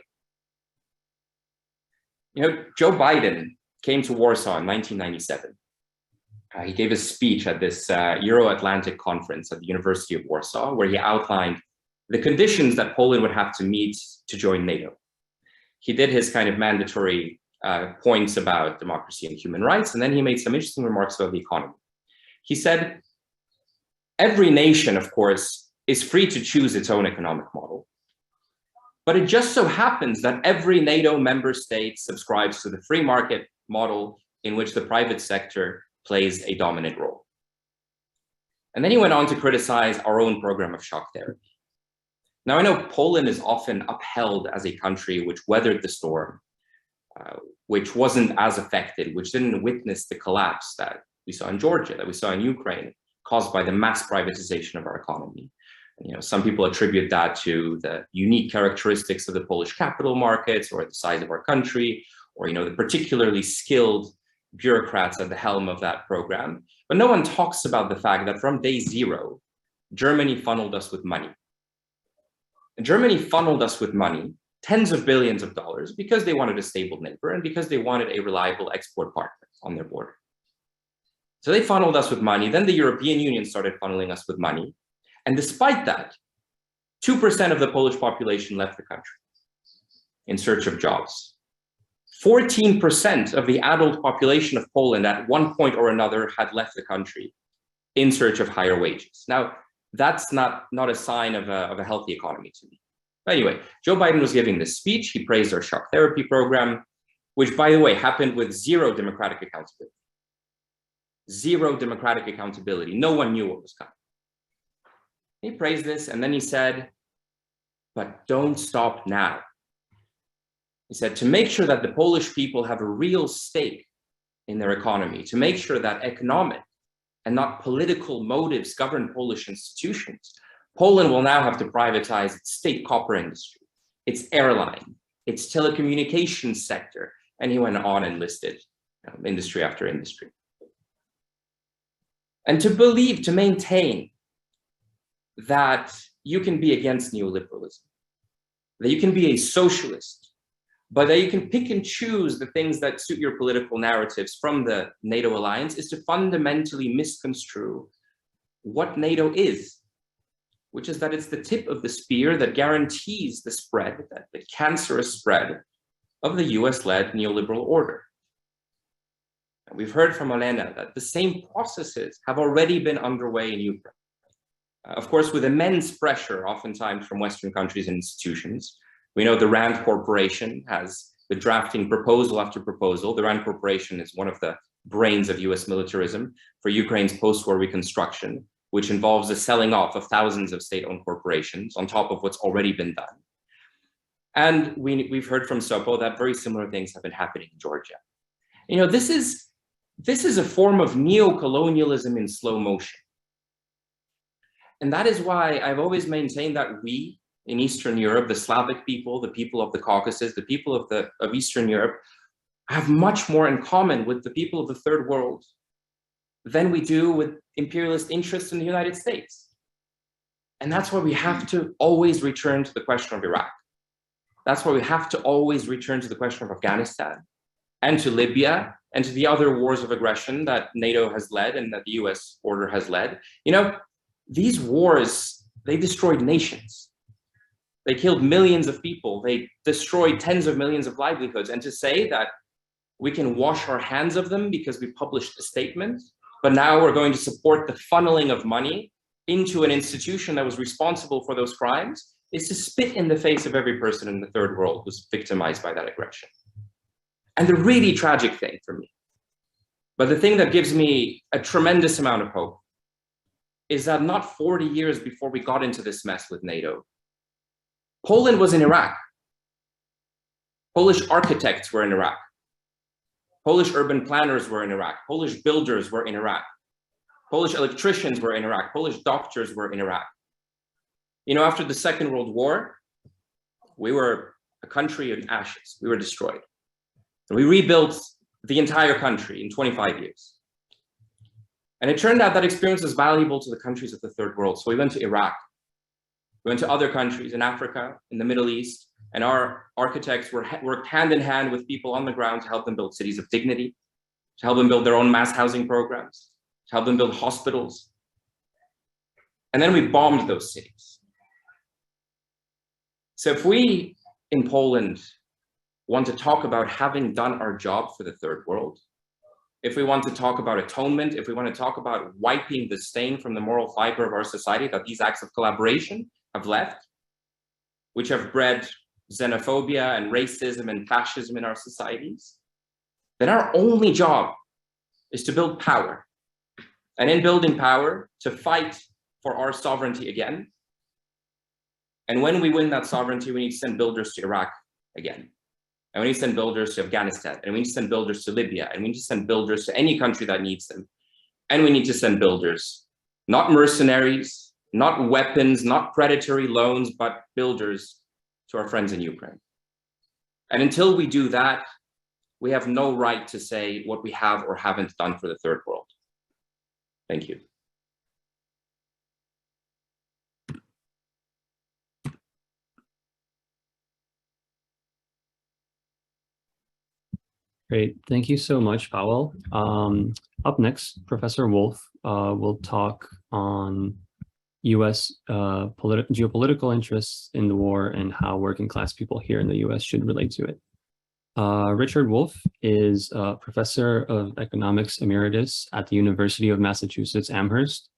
Joe Biden came to Warsaw in 1997. He gave a speech at this Euro-Atlantic conference at the University of Warsaw, where he outlined the conditions that Poland would have to meet to join NATO. He did his kind of mandatory points about democracy and human rights, and then he made some interesting remarks about the economy. He said, every nation, of course, is free to choose its own economic model. But it just so happens that every NATO member state subscribes to the free market model in which the private sector plays a dominant role. And then he went on to criticize our own program of shock therapy. Now, I know Poland is often upheld as a country which weathered the storm, which wasn't as affected, which didn't witness the collapse that we saw in Georgia, that we saw in Ukraine, caused by the mass privatization of our economy. You know, some people attribute that to the unique characteristics of the Polish capital markets, or the size of our country, or, you know, the particularly skilled bureaucrats at the helm of that program. But no one talks about the fact that from day zero, Germany funneled us with money. And Germany funneled us with money, tens of billions of dollars, because they wanted a stable neighbor and because they wanted a reliable export partner on their border. So they funneled us with money. Then the European Union started funneling us with money. And despite that, 2% of the Polish population left the country in search of jobs. 14% of the adult population of Poland at one point or another had left the country in search of higher wages. Now, that's not a sign of a healthy economy to me. But anyway, Joe Biden was giving this speech. He praised our shock therapy program, which, by the way, happened with zero democratic accountability. Zero democratic accountability. No one knew what was coming. He praised this, and then he said, but don't stop now. He said, to make sure that the Polish people have a real stake in their economy, to make sure that economic and not political motives govern Polish institutions, Poland will now have to privatize its state copper industry, its airline, its telecommunications sector. And he went on and listed industry after industry. And to maintain that you can be against neoliberalism, that you can be a socialist, but that you can pick and choose the things that suit your political narratives from the NATO alliance, is to fundamentally misconstrue what NATO is, which is that it's the tip of the spear that guarantees the spread, the cancerous spread of the US-led neoliberal order. And we've heard from Olena that the same processes have already been underway in Ukraine. Of course, with immense pressure, oftentimes from Western countries and institutions. We know the RAND Corporation has been drafting proposal after proposal. The RAND Corporation is one of the brains of US militarism for Ukraine's post-war reconstruction, which involves the selling off of thousands of state-owned corporations on top of what's already been done. And we've heard from Sopo that very similar things have been happening in Georgia. You know, this is a form of neo-colonialism in slow motion. And that is why I've always maintained that we in Eastern Europe, the Slavic people, the people of the Caucasus, the people of Eastern Europe, have much more in common with the people of the Third World than we do with imperialist interests in the United States. And that's why we have to always return to the question of Iraq. That's why we have to always return to the question of Afghanistan and to Libya and to the other wars of aggression that NATO has led and that the US order has led. You know, these wars, they destroyed nations. They killed millions of people. They destroyed tens of millions of livelihoods. And to say that we can wash our hands of them because we published a statement, but now we're going to support the funneling of money into an institution that was responsible for those crimes, is to spit in the face of every person in the Third World who's victimized by that aggression. And the really tragic thing for me, but the thing that gives me a tremendous amount of hope, is that not 40 years before we got into this mess with NATO, Poland was in Iraq. Polish architects were in Iraq. Polish urban planners were in Iraq. Polish builders were in Iraq. Polish electricians were in Iraq. Polish doctors were in Iraq. You know, after the Second World War, we were a country in ashes. We were destroyed. And we rebuilt the entire country in 25 years. And it turned out that experience was valuable to the countries of the Third World. So we went to Iraq. We went to other countries in Africa, in the Middle East, and our architects worked hand in hand with people on the ground to help them build cities of dignity, to help them build their own mass housing programs, to help them build hospitals. And then we bombed those cities. So if we in Poland want to talk about having done our job for the Third World, if we want to talk about atonement, if we want to talk about wiping the stain from the moral fiber of our society that these acts of collaboration have left, which have bred xenophobia and racism and fascism in our societies, then our only job is to build power. And in building power, to fight for our sovereignty again, And when we win that sovereignty, we need to send builders to Iraq again. And we need to send builders to Afghanistan. And we need to send builders to Libya. And we need to send builders to any country that needs them. And we need to send builders, not mercenaries, not weapons, not predatory loans, but builders to our friends in Ukraine. And until we do that, we have no right to say what we have or haven't done for the third world. Thank you. Great. Thank you so much, Pawel. Up next, Professor Wolff will talk on U.S. geopolitical interests in the war and how working class people here in the U.S. should relate to it. Richard Wolff is a professor of economics emeritus at the University of Massachusetts Amherst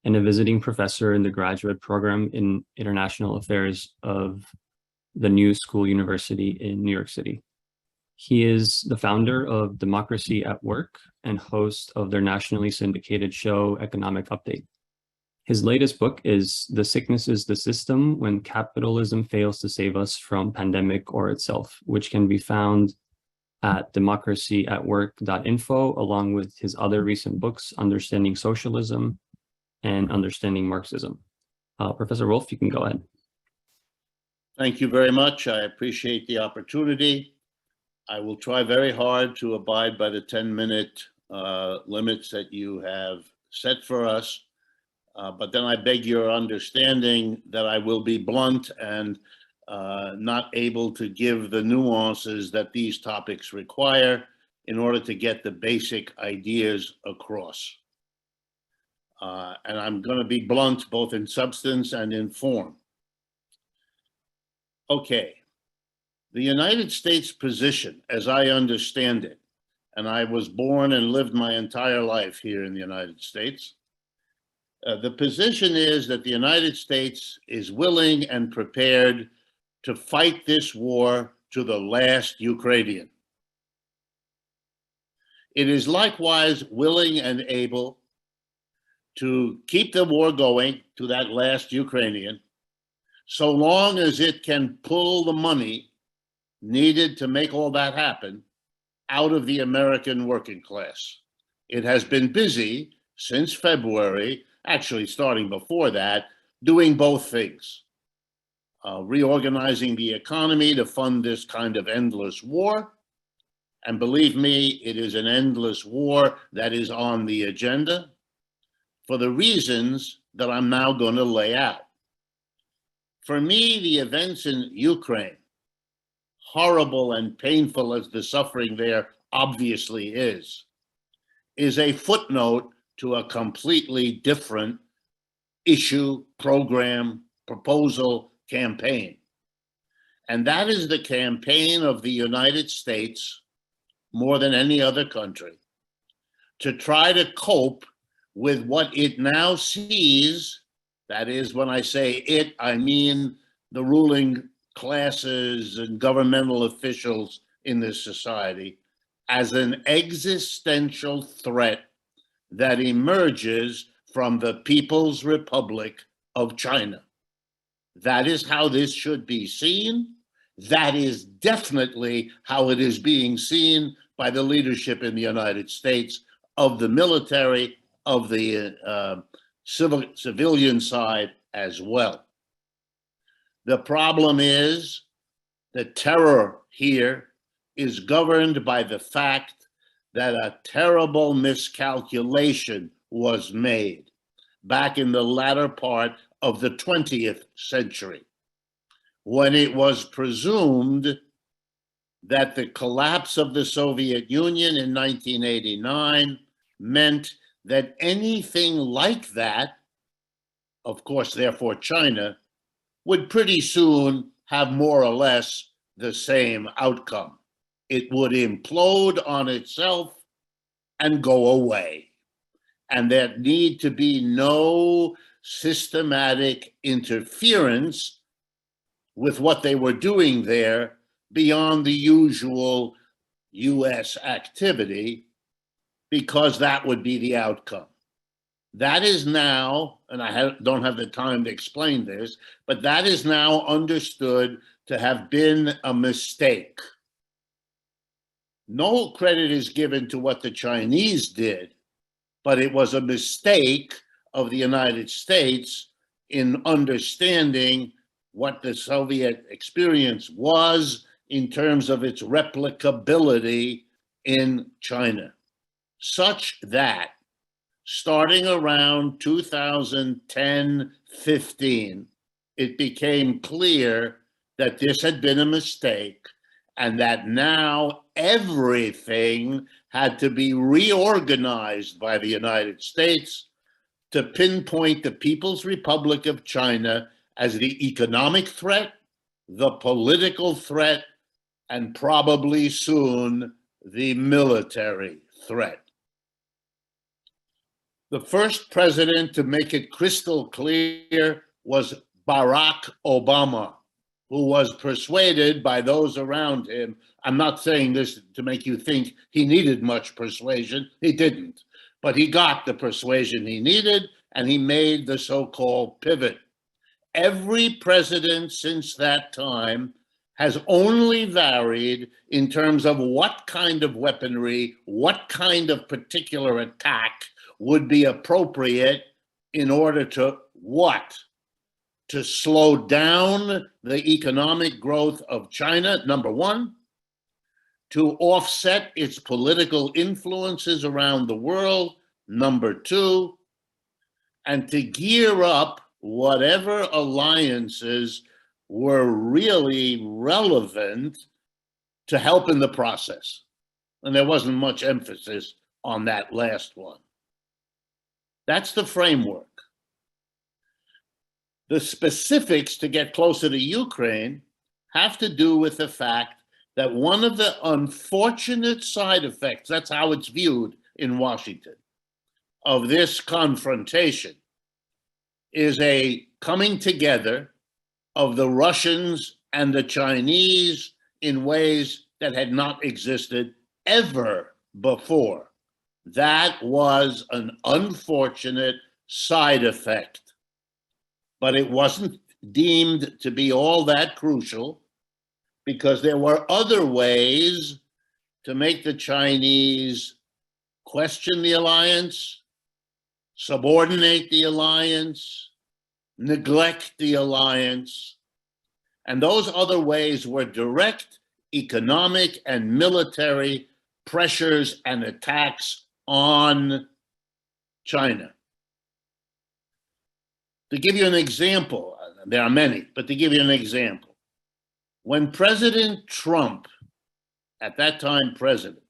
and a visiting professor in the graduate program in international affairs of the New School University in New York City. He is the founder of Democracy at Work and host of their nationally syndicated show, Economic Update. His latest book is The Sickness is the System: When Capitalism Fails to Save Us from Pandemic or Itself, which can be found at democracyatwork.info, along with his other recent books, Understanding Socialism and Understanding Marxism. Professor Wolff, you can go ahead. Thank you very much. I appreciate the opportunity. I will try very hard to abide by the 10-minute limits that you have set for us. But then I beg your understanding that I will be blunt and not able to give the nuances that these topics require in order to get the basic ideas across. And I'm going to be blunt both in substance and in form. Okay. The United States position, as I understand it, and I was born and lived my entire life here in the United States, the position is that the United States is willing and prepared to fight this war to the last Ukrainian. It is likewise willing and able to keep the war going to that last Ukrainian, so long as it can pull the money needed to make all that happen out of the American working class. It has been busy since February, actually starting before that, doing both things. Reorganizing the economy to fund this kind of endless war. And believe me, it is an endless war that is on the agenda for the reasons that I'm now going to lay out. For me, the events in Ukraine, horrible and painful as the suffering there obviously is a footnote to a completely different issue, program, proposal, campaign. And that is the campaign of the United States, more than any other country, to try to cope with what it now sees. That is, when I say it, I mean the ruling classes and governmental officials in this society, as an existential threat that emerges from the People's Republic of China. That is how this should be seen. That is definitely how it is being seen by the leadership in the United States, of the military, of the civilian side as well. The problem is the terror here is governed by the fact that a terrible miscalculation was made back in the latter part of the 20th century, when it was presumed that the collapse of the Soviet Union in 1989 meant that anything like that, of course, therefore China, would pretty soon have more or less the same outcome. It would implode on itself and go away. And there need to be no systematic interference with what they were doing there beyond the usual US activity, because that would be the outcome. That is now, and don't have the time to explain this, but that is now understood to have been a mistake. No credit is given to what the Chinese did, but it was a mistake of the United States in understanding what the Soviet experience was in terms of its replicability in China, such that starting around 2010-15, it became clear that this had been a mistake and that now everything had to be reorganized by the United States to pinpoint the People's Republic of China as the economic threat, the political threat, and probably soon the military threat. The first president to make it crystal clear was Barack Obama, who was persuaded by those around him. I'm not saying this to make you think he needed much persuasion. He didn't. But he got the persuasion he needed, and he made the so-called pivot. Every president since that time has only varied in terms of what kind of weaponry, what kind of particular attack would be appropriate in order to what? To slow down the economic growth of China, number one, to offset its political influences around the world, number two, and to gear up whatever alliances were really relevant to help in the process. And there wasn't much emphasis on that last one. That's the framework. The specifics to get closer to Ukraine have to do with the fact that one of the unfortunate side effects, that's how it's viewed in Washington, of this confrontation is a coming together of the Russians and the Chinese in ways that had not existed ever before. That was an unfortunate side effect, but it wasn't deemed to be all that crucial because there were other ways to make the Chinese question the alliance, subordinate the alliance, neglect the alliance. And those other ways were direct economic and military pressures and attacks on China. To give you an example, there are many, but to give you an example, when President Trump, at that time president,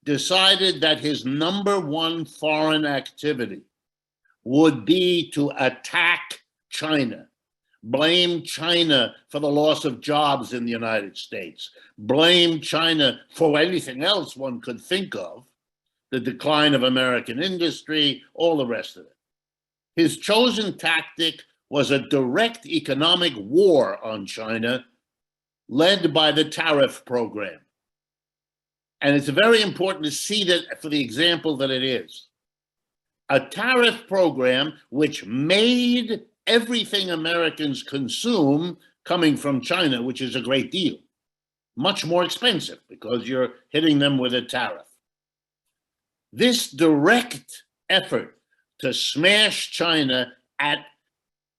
decided that his number one foreign activity would be to attack China, blame China for the loss of jobs in the United States, blame China for anything else one could think of, the decline of American industry, all the rest of it. His chosen tactic was a direct economic war on China led by the tariff program. And it's very important to see that for the example that it is. A tariff program which made everything Americans consume coming from China, which is a great deal, much more expensive because you're hitting them with a tariff. This direct effort to smash China at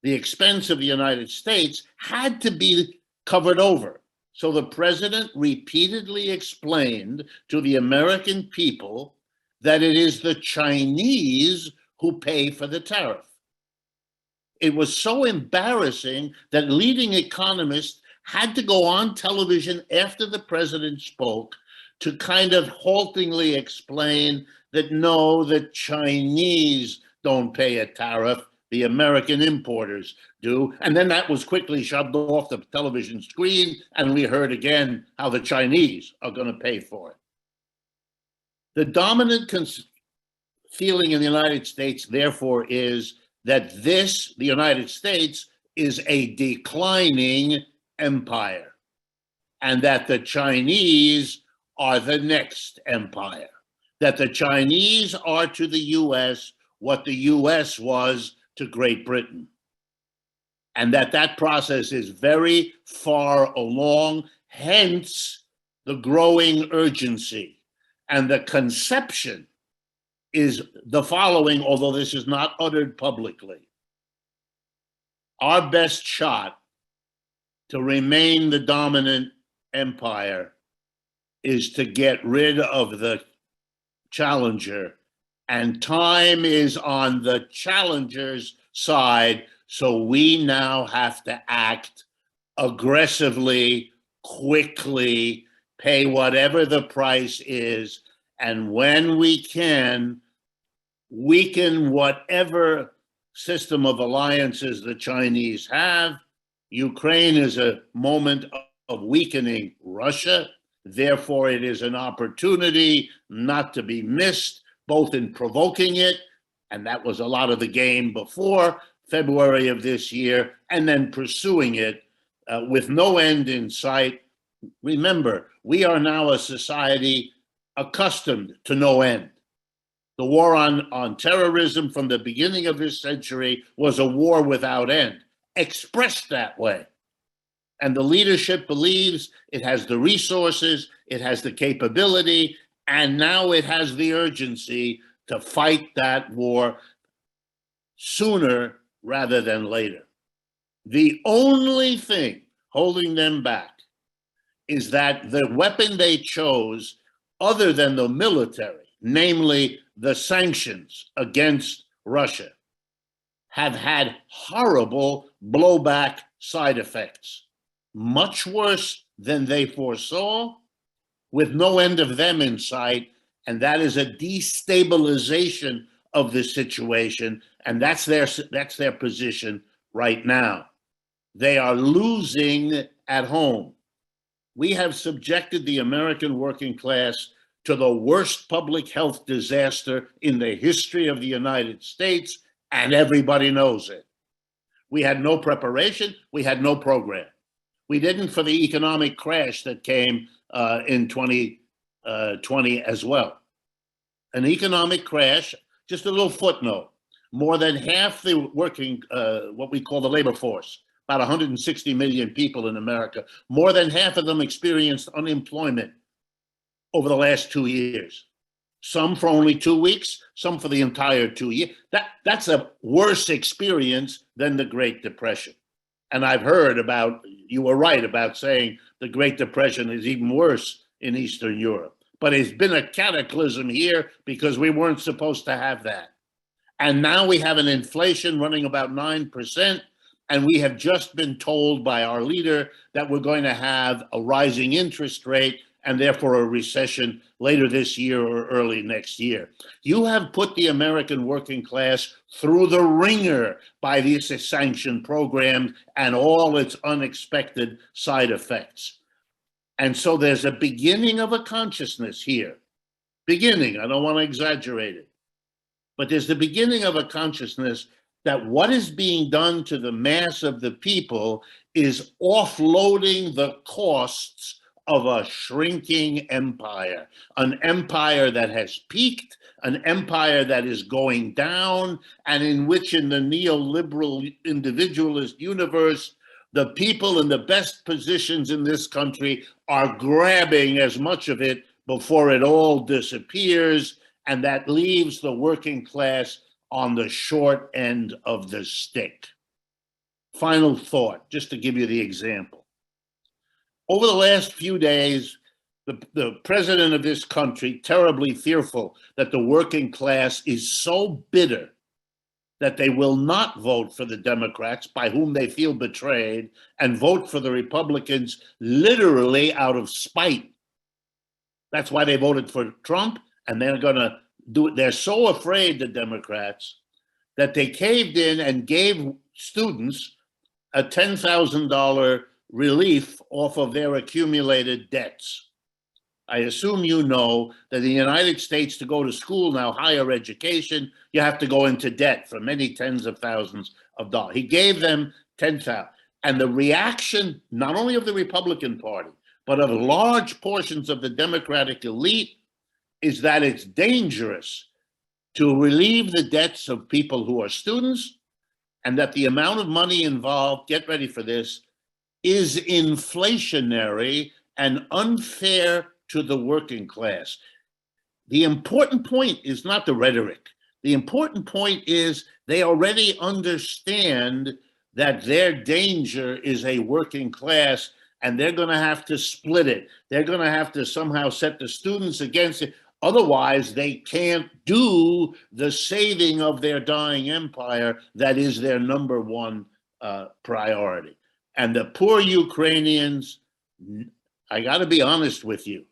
the expense of the United States had to be covered over. So the president repeatedly explained to the American people that it is the Chinese who pay for the tariff. It was so embarrassing that leading economists had to go on television after the president spoke to kind of haltingly explain that no, the Chinese don't pay a tariff, the American importers do. And then that was quickly shoved off the television screen, and we heard again how the Chinese are going to pay for it. The dominant feeling in the United States, therefore, is that the United States, is a declining empire, and that the Chinese are the next empire, that the Chinese are to the US what the US was to Great Britain. And that process is very far along, hence the growing urgency. And the conception is the following, although this is not uttered publicly. Our best shot to remain the dominant empire is to get rid of the challenger, and time is on the challenger's side, so we now have to act aggressively, quickly, pay whatever the price is, and when we can, weaken whatever system of alliances the Chinese have. Ukraine is a moment of weakening Russia. Therefore, it is an opportunity not to be missed, both in provoking it, and that was a lot of the game before February of this year, and then pursuing it with no end in sight. Remember, we are now a society accustomed to no end. The war on terrorism from the beginning of this century was a war without end, expressed that way. And the leadership believes it has the resources, it has the capability, and now it has the urgency to fight that war sooner rather than later. The only thing holding them back is that the weapon they chose, other than the military, namely the sanctions against Russia, have had horrible blowback side effects, much worse than they foresaw, with no end of them in sight, and that is a destabilization of the situation, and that's their position right now. They are losing at home. We have subjected the American working class to the worst public health disaster in the history of the United States, and everybody knows it. We had no preparation, we had no program. We didn't for the economic crash that came in 2020 as well. An economic crash, just a little footnote, more than half the working, what we call the labor force, about 160 million people in America, more than half of them experienced unemployment over the last 2 years. Some for only 2 weeks, some for the entire 2 years. That's a worse experience than the Great Depression. And I've heard about, you were right about saying the Great Depression is even worse in Eastern Europe. But it's been a cataclysm here because we weren't supposed to have that. And now we have an inflation running about 9%, and we have just been told by our leader that we're going to have a rising interest rate and therefore a recession later this year or early next year. You have put the American working class through the ringer by these sanction programs and all its unexpected side effects. And so there's a beginning of a consciousness here. Beginning, I don't want to exaggerate it, but there's the beginning of a consciousness that what is being done to the mass of the people is offloading the costs of a shrinking empire, an empire that has peaked, an empire that is going down, and in which in the neoliberal individualist universe, the people in the best positions in this country are grabbing as much of it before it all disappears, and that leaves the working class on the short end of the stick. Final thought, just to give you the example. Over the last few days, the president of this country, terribly fearful that the working class is so bitter that they will not vote for the Democrats, by whom they feel betrayed, and vote for the Republicans literally out of spite. That's why they voted for Trump, and they're going to do it. They're so afraid, the Democrats, that they caved in and gave students a $10,000 relief off of their accumulated debts. I assume you know that in the United States, to go to school now, higher education, you have to go into debt for many tens of thousands of dollars. He gave them $10,000. And the reaction, not only of the Republican Party, but of large portions of the Democratic elite, is that it's dangerous to relieve the debts of people who are students, and that the amount of money involved, get ready for this, is inflationary and unfair to the working class. The important point is not the rhetoric. The important point is they already understand that their danger is a working class, and they're going to have to split it. They're going to have to somehow set the students against it. Otherwise, they can't do the saving of their dying empire that is their number one priority. And the poor Ukrainians, I got to be honest with you,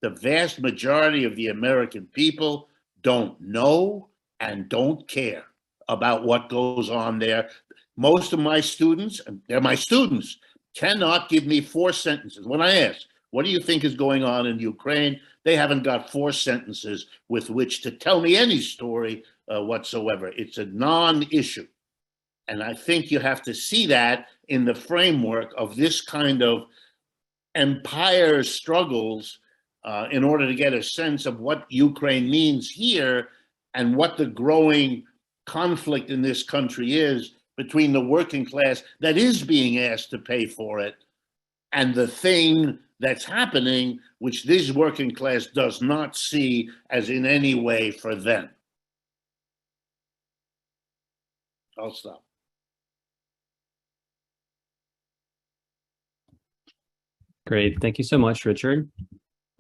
the vast majority of the American people don't know and don't care about what goes on there. Most of my students, and they're my students, cannot give me 4 sentences. When I ask, what do you think is going on in Ukraine? They haven't got 4 sentences with which to tell me any story whatsoever. It's a non-issue. And I think you have to see that in the framework of this kind of empire struggles in order to get a sense of what Ukraine means here and what the growing conflict in this country is between the working class that is being asked to pay for it and the thing that's happening, which this working class does not see as in any way for them. I'll stop. Great. Thank you so much, Richard.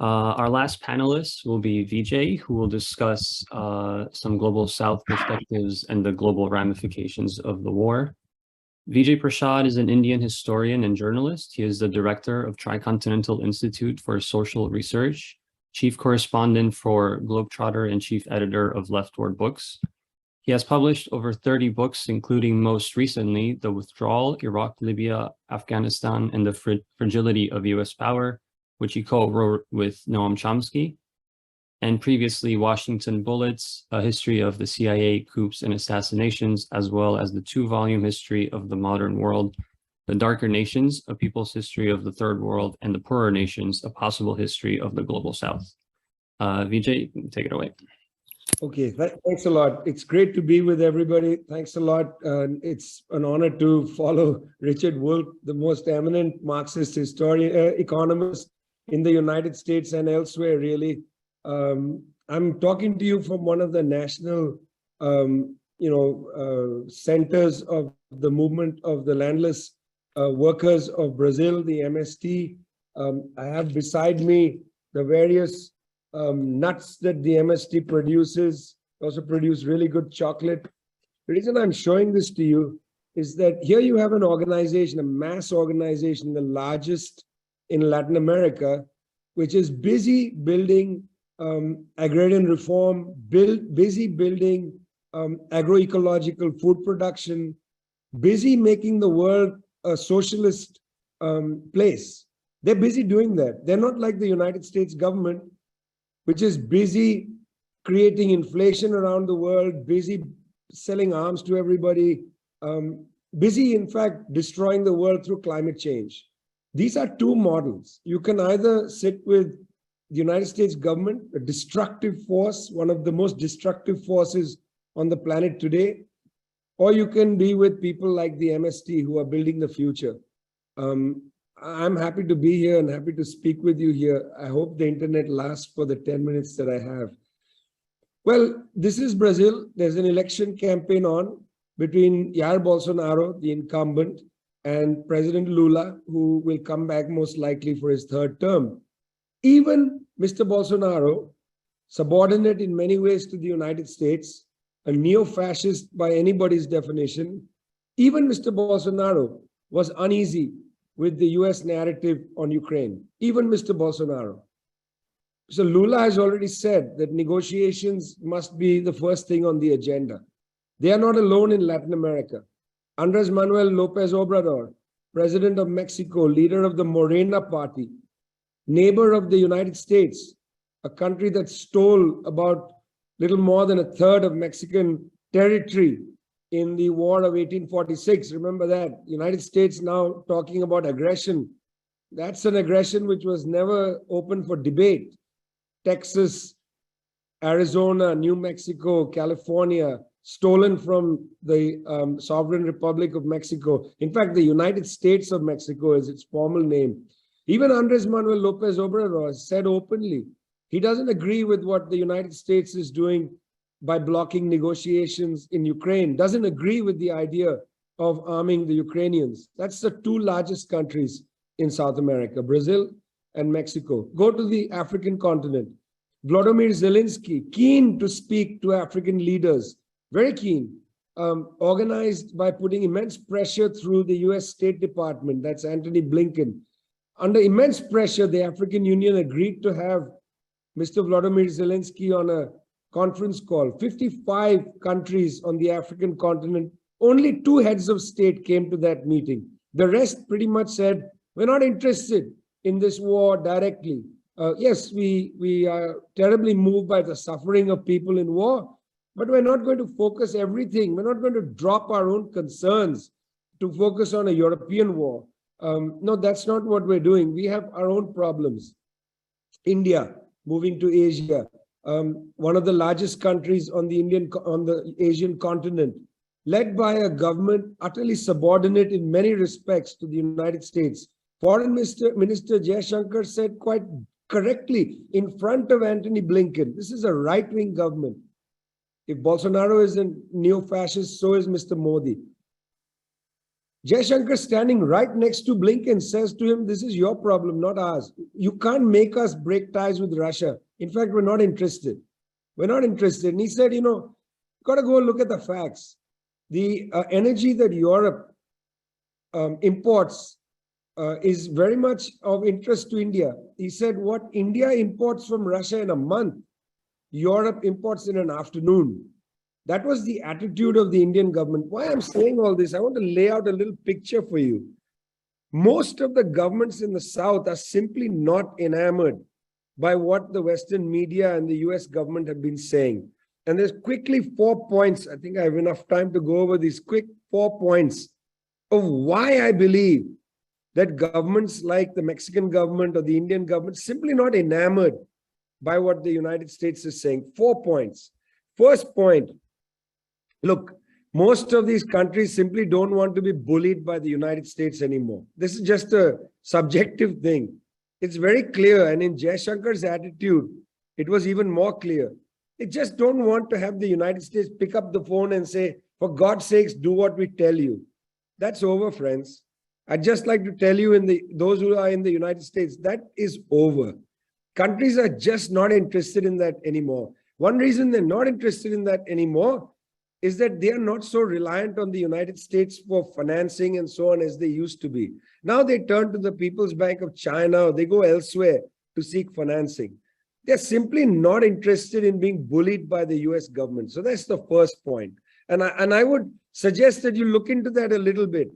Our last panelist will be Vijay, who will discuss some Global South perspectives and the global ramifications of the war. Vijay Prashad is an Indian historian and journalist. He is the director of Tricontinental Institute for Social Research, chief correspondent for Globetrotter, and chief editor of Leftward Books. He has published over 30 books, including most recently, The Withdrawal, Iraq, Libya, Afghanistan, and the Fragility of US Power, which he co-wrote with Noam Chomsky, and previously Washington Bullets, A History of the CIA Coups and Assassinations, as well as the 2-volume history of the modern world, The Darker Nations, A People's History of the Third World, and The Poorer Nations, A Possible History of the Global South. Vijay, take it away. Okay, thanks a lot. It's great to be with everybody. Thanks a lot. It's an honor to follow Richard Wolff, the most eminent Marxist historian, economist in the United States and elsewhere, really. I'm talking to you from one of the national, centers of the movement of the landless workers of Brazil, the MST. I have beside me the various nuts that the MST produces. Also produce really good chocolate. The reason I'm showing this to you is that here you have an organization, a mass organization, the largest in Latin America, which is busy building agrarian reform, busy building agroecological food production, busy making the world a socialist place. They're busy doing that. They're not like the United States government, which is busy creating inflation around the world, busy selling arms to everybody, busy, in fact, destroying the world through climate change. These are 2 models. You can either sit with the United States government, a destructive force, one of the most destructive forces on the planet today, or you can be with people like the MST who are building the future. I'm happy to be here and happy to speak with you here. I hope the internet lasts for the 10 minutes that I have. Well, this is Brazil. There's an election campaign on between Jair Bolsonaro, the incumbent, and President Lula, who will come back most likely for his 3rd term. Even Mr. Bolsonaro, subordinate in many ways to the United States, a neo-fascist by anybody's definition, even Mr. Bolsonaro was uneasy with the US narrative on Ukraine, even Mr. Bolsonaro. So Lula has already said that negotiations must be the first thing on the agenda. They are not alone in Latin America. Andrés Manuel López Obrador, president of Mexico, leader of the Morena party, neighbor of the United States, a country that stole about little more than 1/3 of Mexican territory in the War of 1846. Remember that. United States now talking about aggression. That's an aggression which was never open for debate. Texas Arizona, New Mexico, California, stolen from the Sovereign Republic of Mexico. In fact, the United States of Mexico is its formal name. Even Andres Manuel Lopez Obrador said openly, he doesn't agree with what the United States is doing by blocking negotiations in Ukraine, doesn't agree with the idea of arming the Ukrainians. That's the two largest countries in South America, Brazil and Mexico. Go to the African continent. Volodymyr Zelensky, keen to speak to African leaders, very keen, organized by putting immense pressure through the US State Department, that's Antony Blinken. Under immense pressure, the African Union agreed to have Mr. Volodymyr Zelensky on a conference call. 55 countries on the African continent, only 2 heads of state came to that meeting. The rest pretty much said, we're not interested in this war directly. Yes, we are terribly moved by the suffering of people in war, but we're not going to focus everything. We're not going to drop our own concerns to focus on a European war. No, that's not what we're doing. We have our own problems. India, moving to Asia, one of the largest countries on the Asian continent, led by a government utterly subordinate in many respects to the United States. Foreign Minister Jaishankar said quite correctly in front of Antony Blinken, this is a right-wing government. If Bolsonaro is a neo-fascist, so is Mr. Modi. Jaishankar, standing right next to Blinken, says to him, this is your problem, not ours. You can't make us break ties with Russia. In fact, we're not interested. We're not interested. And he said, you know, got to go look at the facts. The energy that Europe imports is very much of interest to India. He said what India imports from Russia in a month, Europe imports in an afternoon. That was the attitude of the Indian government. Why I'm saying all this, I want to lay out a little picture for you. Most of the governments in the South are simply not enamored by what the Western media and the US government have been saying. And there's quickly 4 points. I think I have enough time to go over these quick 4 points of why I believe that governments like the Mexican government or the Indian government simply not enamored by what the United States is saying. 4 points. First point, look, most of these countries simply don't want to be bullied by the United States anymore. This is just a subjective thing. It's very clear, and in Jaishankar's attitude, it was even more clear. They just don't want to have the United States pick up the phone and say, for God's sakes, do what we tell you. That's over, friends. I'd just like to tell you, those who are in the United States, that is over. Countries are just not interested in that anymore. One reason they're not interested in that anymore is that they are not so reliant on the United States for financing and so on as they used to be. Now they turn to the People's Bank of China, or they go elsewhere to seek financing. They're simply not interested in being bullied by the US government. So that's the first point. And I would suggest that you look into that a little bit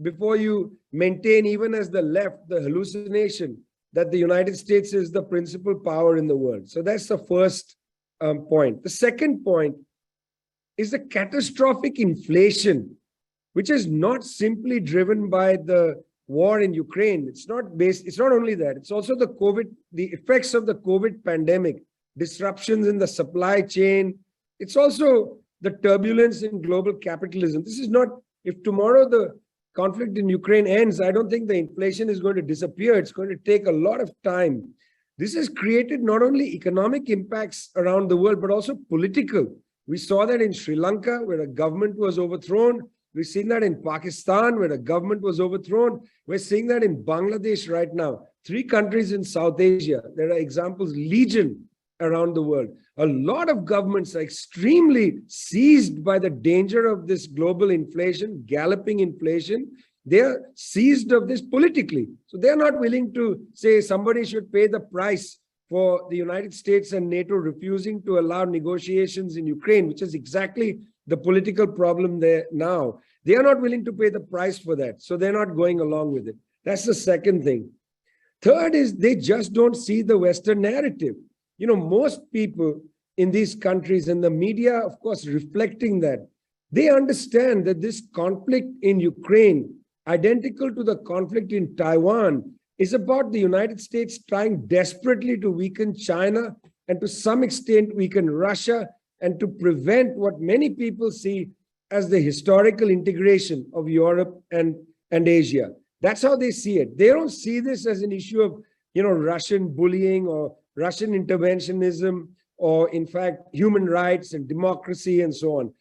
before you maintain, even as the left, the hallucination that the United States is the principal power in the world. So that's the first point. The second point is the catastrophic inflation, which is not simply driven by the war in Ukraine. It's not only that, it's also the effects of the COVID pandemic, disruptions in the supply chain. It's also the turbulence in global capitalism. This is not, if tomorrow the conflict in Ukraine ends, I don't think the inflation is going to disappear. It's going to take a lot of time. This has created not only economic impacts around the world, but also political. We saw that in Sri Lanka, where a government was overthrown. We've seen that in Pakistan, where a government was overthrown. We're seeing that in Bangladesh right now. 3 countries in South Asia. There are examples legion around the world. A lot of governments are extremely seized by the danger of this global inflation, galloping inflation. They are seized of this politically. So they're not willing to say somebody should pay the price for the United States and NATO refusing to allow negotiations in Ukraine, which is exactly the political problem there now. They are not willing to pay the price for that. So they're not going along with it. That's the second thing. Third is they just don't see the Western narrative. You know, most people in these countries, and the media, of course, reflecting that, they understand that this conflict in Ukraine, identical to the conflict in Taiwan, is about the United States trying desperately to weaken China and to some extent weaken Russia, and to prevent what many people see as the historical integration of Europe and Asia. That's how they see it. They don't see this as an issue of, Russian bullying or Russian interventionism, or in fact, human rights and democracy and so on.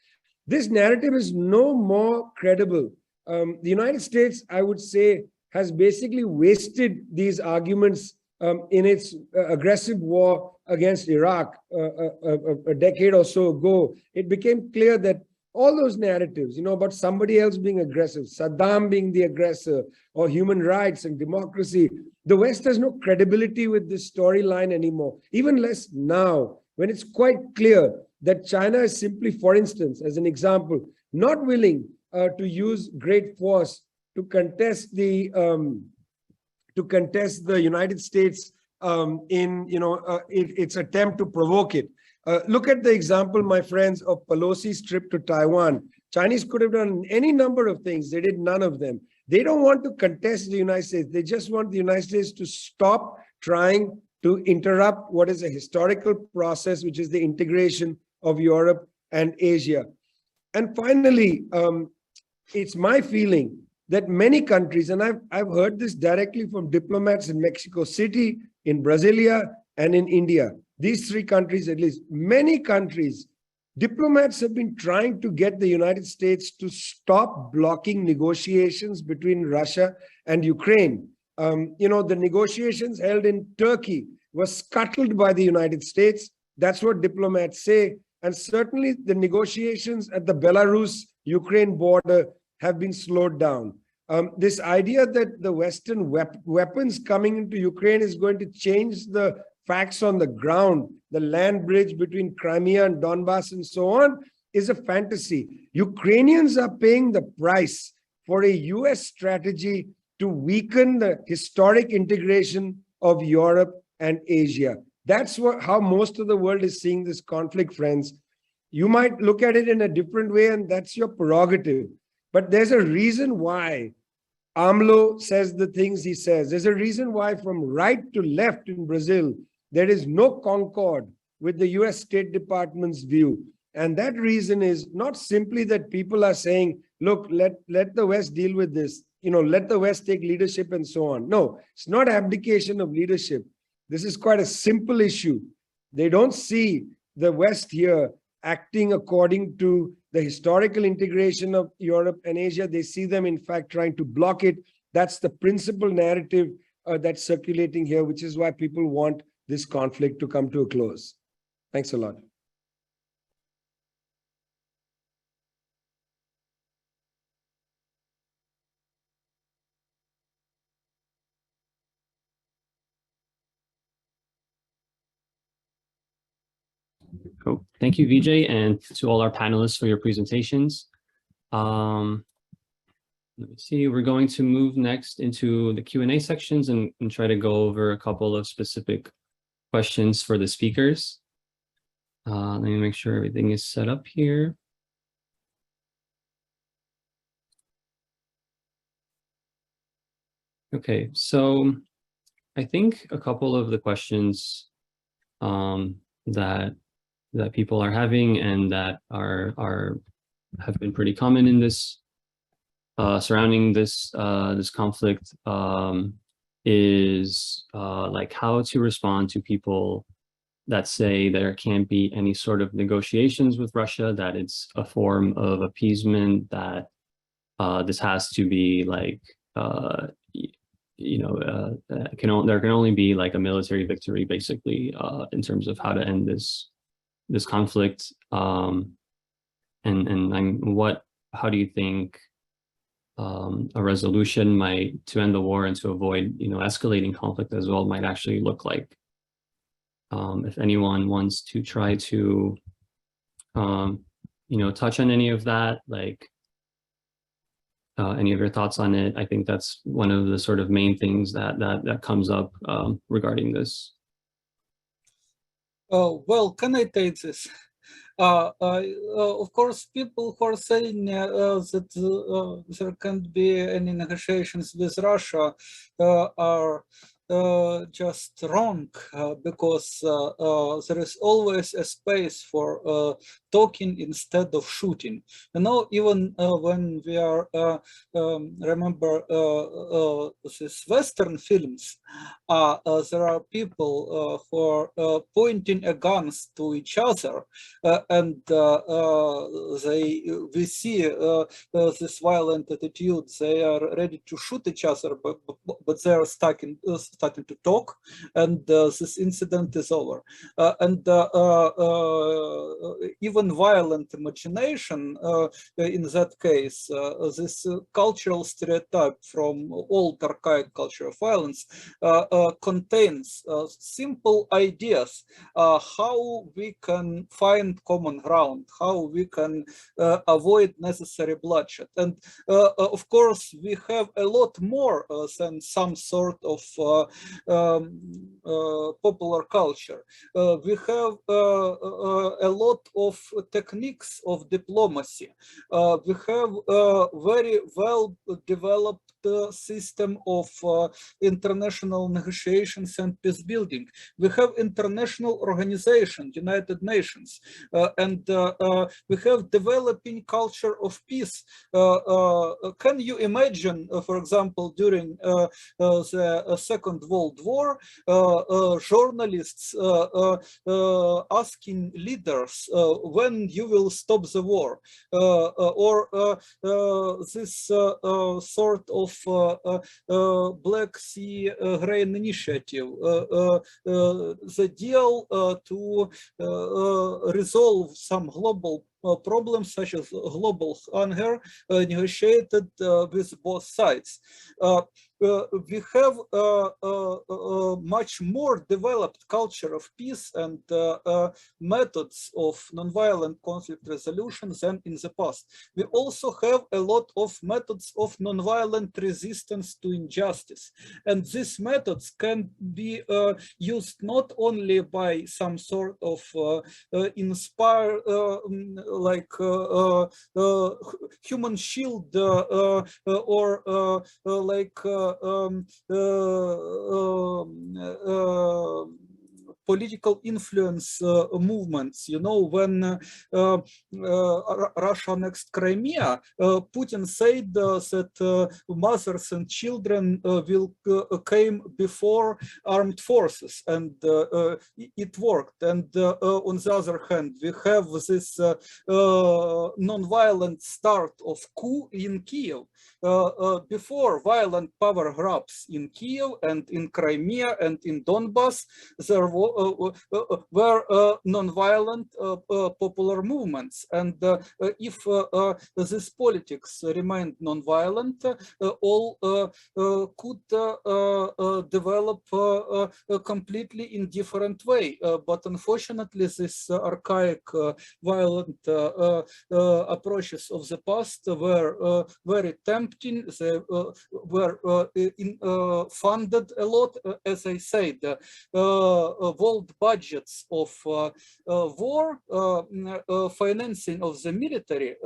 This narrative is no more credible. The United States, I would say, has basically wasted these arguments in its aggressive war against Iraq a decade or so ago. It became clear that all those narratives, about somebody else being aggressive, Saddam being the aggressor, or human rights and democracy, the West has no credibility with this storyline anymore, even less now, when it's quite clear that China is simply, for instance, as an example, not willing to use great force to contest the United States in its attempt to provoke it. Look at the example, my friends, of Pelosi's trip to Taiwan. Chinese could have done any number of things. They did none of them. They don't want to contest the United States. They just want the United States to stop trying to interrupt what is a historical process, which is the integration of Europe and Asia. And finally, it's my feeling that many countries, and I've heard this directly from diplomats in Mexico City, in Brasilia, and in India, these three countries at least, many countries, diplomats have been trying to get the United States to stop blocking negotiations between Russia and Ukraine. The negotiations held in Turkey were scuttled by the United States. That's what diplomats say. And certainly the negotiations at the Belarus-Ukraine border have been slowed down. This idea that the Western weapons coming into Ukraine is going to change the facts on the ground, the land bridge between Crimea and Donbass and so on, is a fantasy. Ukrainians are paying the price for a US strategy to weaken the historic integration of Europe and Asia. That's how most of the world is seeing this conflict, friends. You might look at it in a different way, and that's your prerogative. But there's a reason why AMLO says the things he says. There's a reason why from right to left in Brazil, there is no concord with the US State Department's view. And that reason is not simply that people are saying, look, let the West deal with this, let the West take leadership and so on. No, it's not abdication of leadership. This is quite a simple issue. They don't see the West here acting according to the historical integration of Europe and Asia. They see them, in fact, trying to block it. That's the principal narrative that's circulating here, which is why people want this conflict to come to a close. Thanks a lot. Cool. Thank you, Vijay, and to all our panelists for your presentations. Let me see, we're going to move next into the Q&A sections and try to go over a couple of specific questions for the speakers. Let me make sure everything is set up here. Okay, so I think a couple of the questions that people are having and that have been pretty common in this surrounding this this conflict is like how to respond to people that say there can't be any sort of negotiations with Russia, that it's a form of appeasement, that this has to be like there can only be like a military victory basically in terms of how to end this conflict. How do you think a resolution to end the war and to avoid escalating conflict as well might actually look like? If anyone wants to try to touch on any of that, like any of your thoughts on it, I think that's one of the sort of main things that comes up regarding this. Well, can I take this? Of course, people who are saying that there can't be any negotiations with Russia are just wrong because there is always a space for talking instead of shooting. You know, even when we are remember these Western films, there are people who are pointing guns to each other, and we see this violent attitude. They are ready to shoot each other, but they are starting to talk, and this incident is over. And even violent imagination, in that case, this cultural stereotype from old archaic culture of violence contains simple ideas how we can find common ground, how we can avoid necessary bloodshed. And of course, we have a lot more than some sort of popular culture. We have a lot of techniques of diplomacy. We have a very well developed system of international negotiations and peace building. We have international organizations, United Nations, and we have developing culture of peace. Can you imagine, for example, during the Second World War, journalists asking leaders when you will stop the war, or this sort of Black Sea Grain Initiative, the deal to resolve some global problems such as global hunger, negotiated with both sides. We have a much more developed culture of peace and methods of nonviolent conflict resolution than in the past. We also have a lot of methods of nonviolent resistance to injustice. And these methods can be used not only by some sort of inspired, like human shield or like political influence movements. You know, when Russia annexed Crimea, Putin said that mothers and children will came before armed forces, and it worked. And on the other hand, we have this non-violent start of coup in Kiev. Before violent power grabs in Kiev and in Crimea and in Donbass, there were non-violent popular movements. And if this politics remained non-violent, all could develop completely in different way. But unfortunately, this archaic violent approaches of the past were very tempting. They were funded a lot, as I said. World budgets of war, financing of the military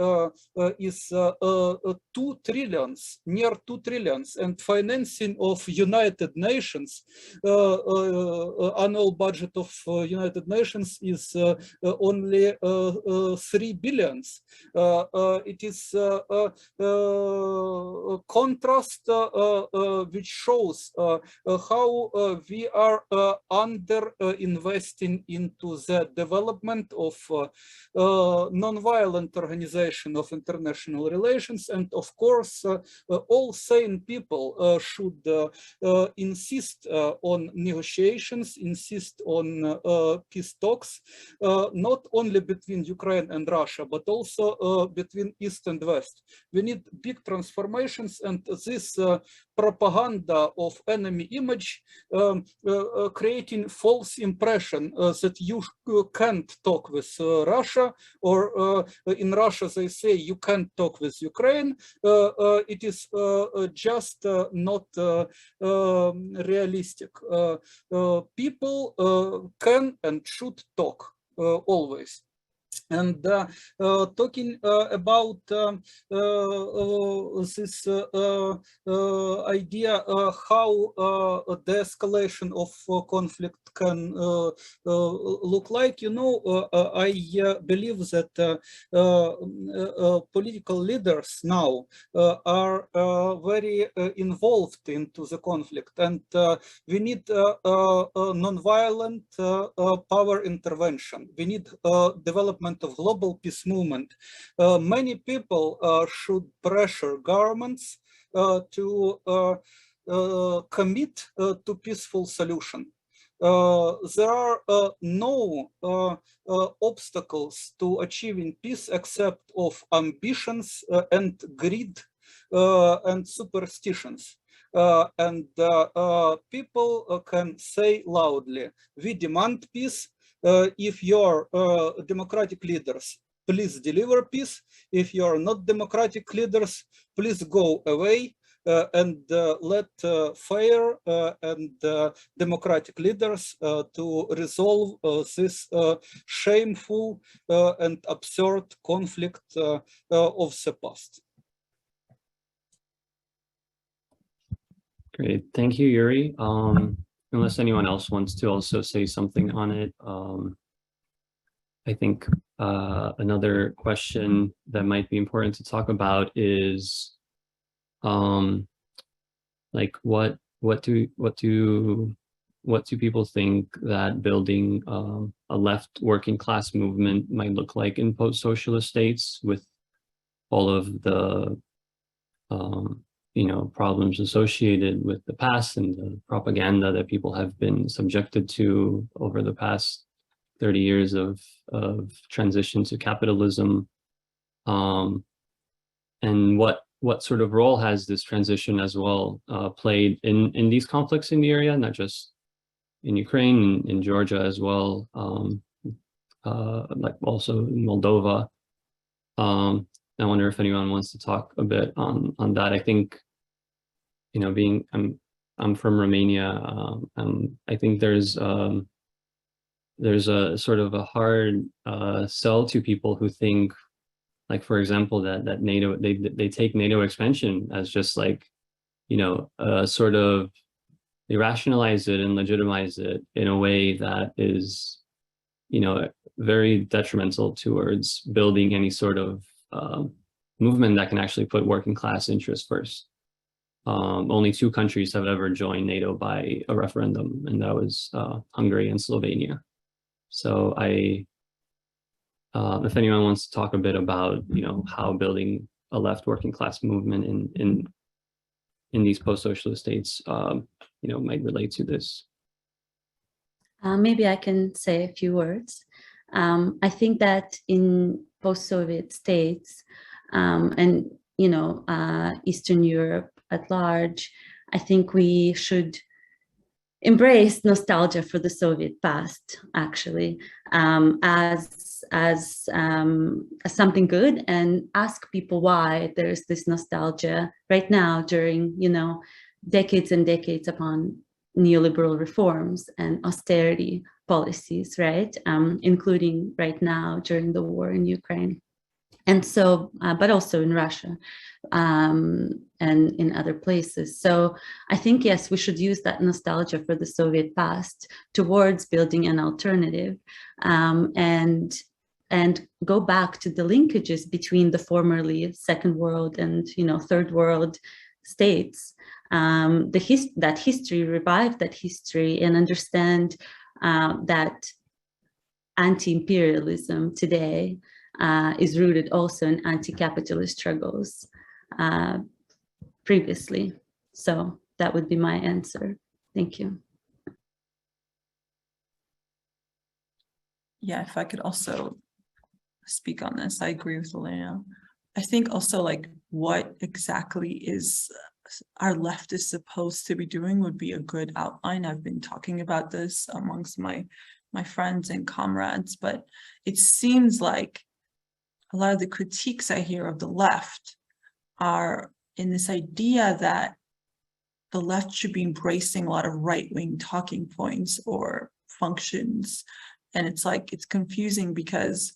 is 2 trillions, near 2 trillions, and financing of United Nations, annual budget of United Nations is only 3 billions. It is a contrast which shows how we are under investing into the development of non-violent organization of international relations. And of course, all sane people should insist on negotiations, insist on peace talks, not only between Ukraine and Russia, but also between East and West. We need big transformations, and this propaganda of enemy image, creating false impression that you can't talk with Russia, or in Russia they say you can't talk with Ukraine. It is just not realistic. People can and should talk always. And talking about this idea how the escalation of conflict can look like, I believe that political leaders now are very involved into the conflict, and we need non-violent power intervention. We need development of global peace movement. Many people should pressure governments to commit to peaceful solution. There are no obstacles to achieving peace except of ambitions and greed and superstitions. People can say loudly, we demand peace. If you're democratic leaders, please deliver peace. If you're not democratic leaders, please go away and let fair and democratic leaders to resolve this shameful and absurd conflict of the past. Great, thank you, Yurii. Unless anyone else wants to also say something on it, I think another question that might be important to talk about is like what do people think that building a left working class movement might look like in post-socialist states, with all of the problems associated with the past and the propaganda that people have been subjected to over the past 30 years of transition to capitalism, and what sort of role has this transition as well played in these conflicts in the area, not just in Ukraine, in Georgia as well, like also in Moldova. I wonder if anyone wants to talk a bit on that. I think, I'm from Romania. I think there's a sort of a hard sell to people who think, like, for example, that NATO, they take NATO expansion as just like, sort of, they rationalize it and legitimize it in a way that is, very detrimental towards building any sort of movement that can actually put working class interests first. Only 2 countries have ever joined NATO by a referendum, and that was Hungary and Slovenia. So if anyone wants to talk a bit about, how building a left working class movement in these post-socialist states, might relate to this. Maybe I can say a few words. I think that in post-Soviet states and Eastern Europe at large, I think we should embrace nostalgia for the Soviet past, actually, as something good, and ask people why there's this nostalgia right now during, decades and decades upon neoliberal reforms and austerity policies, right? Including right now during the war in Ukraine. And so, but also in Russia and in other places. So I think, yes, we should use that nostalgia for the Soviet past towards building an alternative, and go back to the linkages between the formerly Second World and, Third World states, that history, revive that history, and understand that anti-imperialism today is rooted also in anti-capitalist struggles previously. So that would be my answer. Thank you. Yeah, if I could also speak on this, I agree with Olena. I think also, like, what exactly is our left is supposed to be doing would be a good outline. I've been talking about this amongst my friends and comrades, but it seems like a lot of the critiques I hear of the left are in this idea that the left should be embracing a lot of right-wing talking points or functions. And it's like, it's confusing because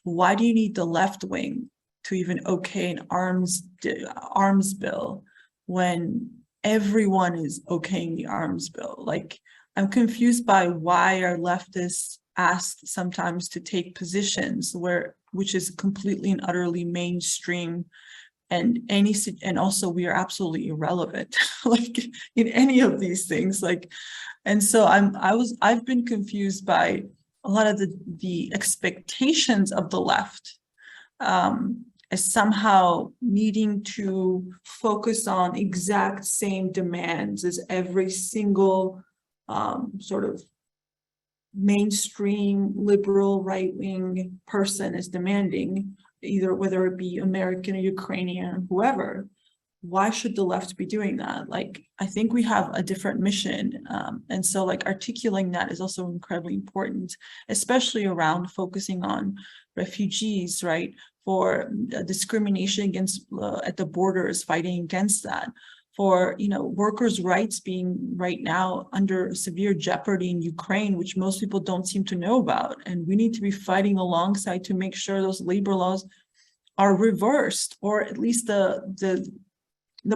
why do you need the left wing to even okay an arms bill when everyone is okaying the arms bill? Like, I'm confused by why are leftists asked sometimes to take positions which is completely and utterly mainstream, and also we are absolutely irrelevant like in any of these things. Like, and so I've been confused by a lot of the expectations of the left as somehow needing to focus on exact same demands as every single sort of mainstream liberal right-wing person is demanding, either whether it be American or Ukrainian, whoever. Why should the left be doing that? Like, I think we have a different mission. And so like articulating that is also incredibly important, especially around focusing on refugees, right? For discrimination against at the borders, fighting against that. For, you know, workers' rights being right now under severe jeopardy in Ukraine, which most people don't seem to know about. And we need to be fighting alongside to make sure those labor laws are reversed, or at least the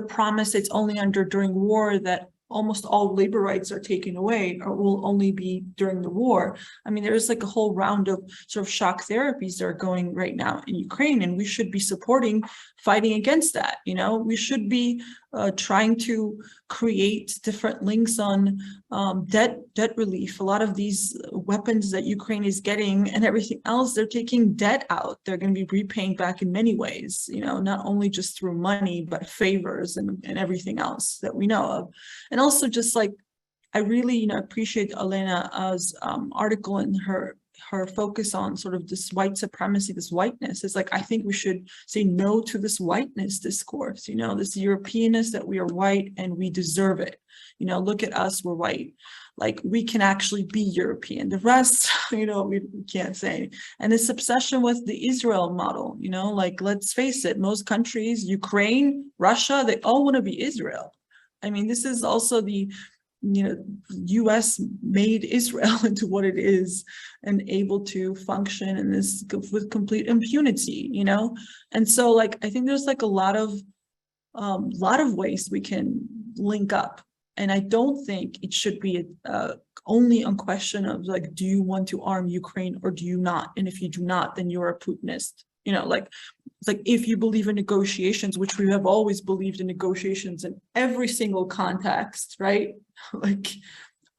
promise it's only under during war that almost all labor rights are taken away or will only be during the war. I mean, there's like a whole round of sort of shock therapies that are going right now in Ukraine, and we should be supporting fighting against that. You know, we should be trying to create different links on debt relief. A lot of these weapons that Ukraine is getting and everything else, they're taking debt out. They're going to be repaying back in many ways, you know, not only just through money, but favors and everything else that we know of. And also just like, I really, you know, appreciate Olena's article and her focus on sort of this white supremacy, this whiteness. It's like, I think we should say no to this whiteness discourse, you know, this Europeanness that we are white and we deserve it. You know, look at us, we're white. Like, we can actually be European. The rest, you know, we can't say. And this obsession with the Israel model, you know, like, let's face it, most countries, Ukraine, Russia, they all want to be Israel. I mean, this is also the, you know, US made Israel into what it is and able to function in this with complete impunity, you know? And so like, I think there's like a lot of ways we can link up. And I don't think it should be only a question of like, do you want to arm Ukraine or do you not? And if you do not, then you're a Putinist. You know, like, it's like, if you believe in negotiations, which we have always believed in negotiations in every single context, right? Like,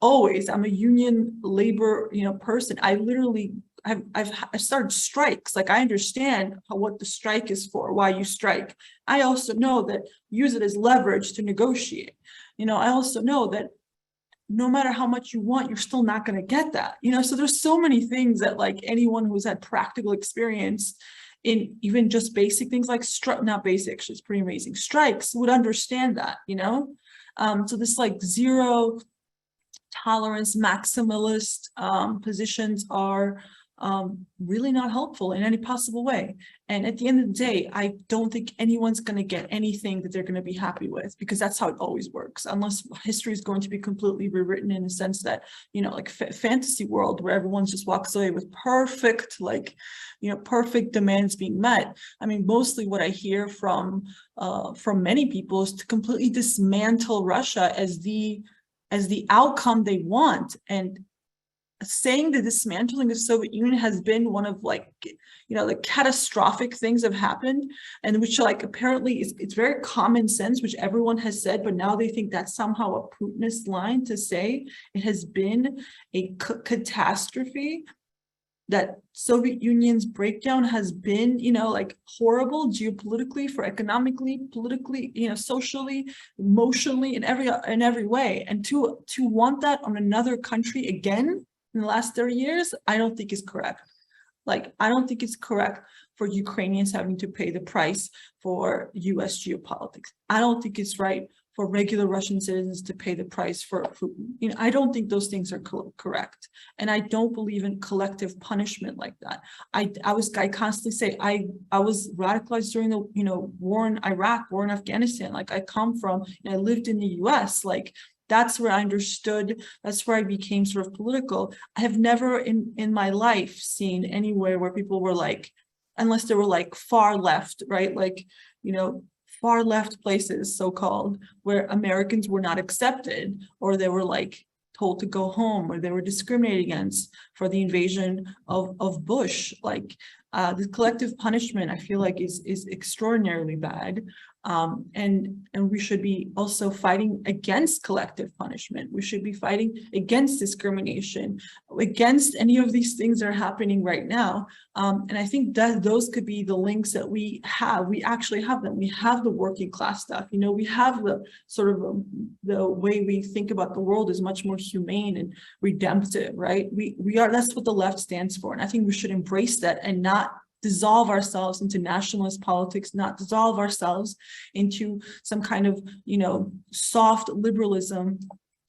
always, I'm a union labor, you know, person. I literally, I started strikes. Like, I understand what the strike is for, why you strike. I also know that use it as leverage to negotiate. You know, I also know that no matter how much you want, you're still not going to get that. You know, so there's so many things that like anyone who's had practical experience in even just basic things like not basic, actually, it's pretty amazing, strikes would understand that, you know? So this like zero tolerance, maximalist positions are really not helpful in any possible way. And at the end of the day, I don't think anyone's going to get anything that they're going to be happy with, because that's how it always works, unless history is going to be completely rewritten in the sense that, you know, like fantasy world where everyone just walks away with perfect, like, you know, perfect demands being met. I mean, mostly what I hear from many people is to completely dismantle Russia as the outcome they want. And saying the dismantling of the Soviet Union has been one of, like, you know, the catastrophic things have happened, and which, like, apparently it's very common sense, which everyone has said, but now they think that's somehow a Putinist line to say. It has been a catastrophe. That Soviet Union's breakdown has been, you know, like, horrible geopolitically, for economically, politically, you know, socially, emotionally, in every way. And to want that on another country again in the last 30 years, I don't think is correct. Like, I don't think it's correct for Ukrainians having to pay the price for US geopolitics. I don't think it's right for regular Russian citizens to pay the price for Putin. You know, I don't think those things are correct. And I don't believe in collective punishment like that. I constantly say, I was radicalized during the, you know, war in Iraq, war in Afghanistan. Like, I come from, and I lived in the US. Like, That's where I understood, that's where I became sort of political. I have never in my life seen anywhere where people were like, unless they were like far left, right? Like, you know, far left places, so-called, where Americans were not accepted, or they were like told to go home, or they were discriminated against for the invasion of Bush. Like the collective punishment, I feel like is extraordinarily bad. And we should be also fighting against collective punishment. We should be fighting against discrimination, against any of these things that are happening right now. And I think that those could be the links that we have. We actually have them. We have the working class stuff. You know, we have the sort of the way we think about the world is much more humane and redemptive, right? We are, that's what the left stands for. And I think we should embrace that and not dissolve ourselves into nationalist politics, not dissolve ourselves into some kind of, you know, soft liberalism,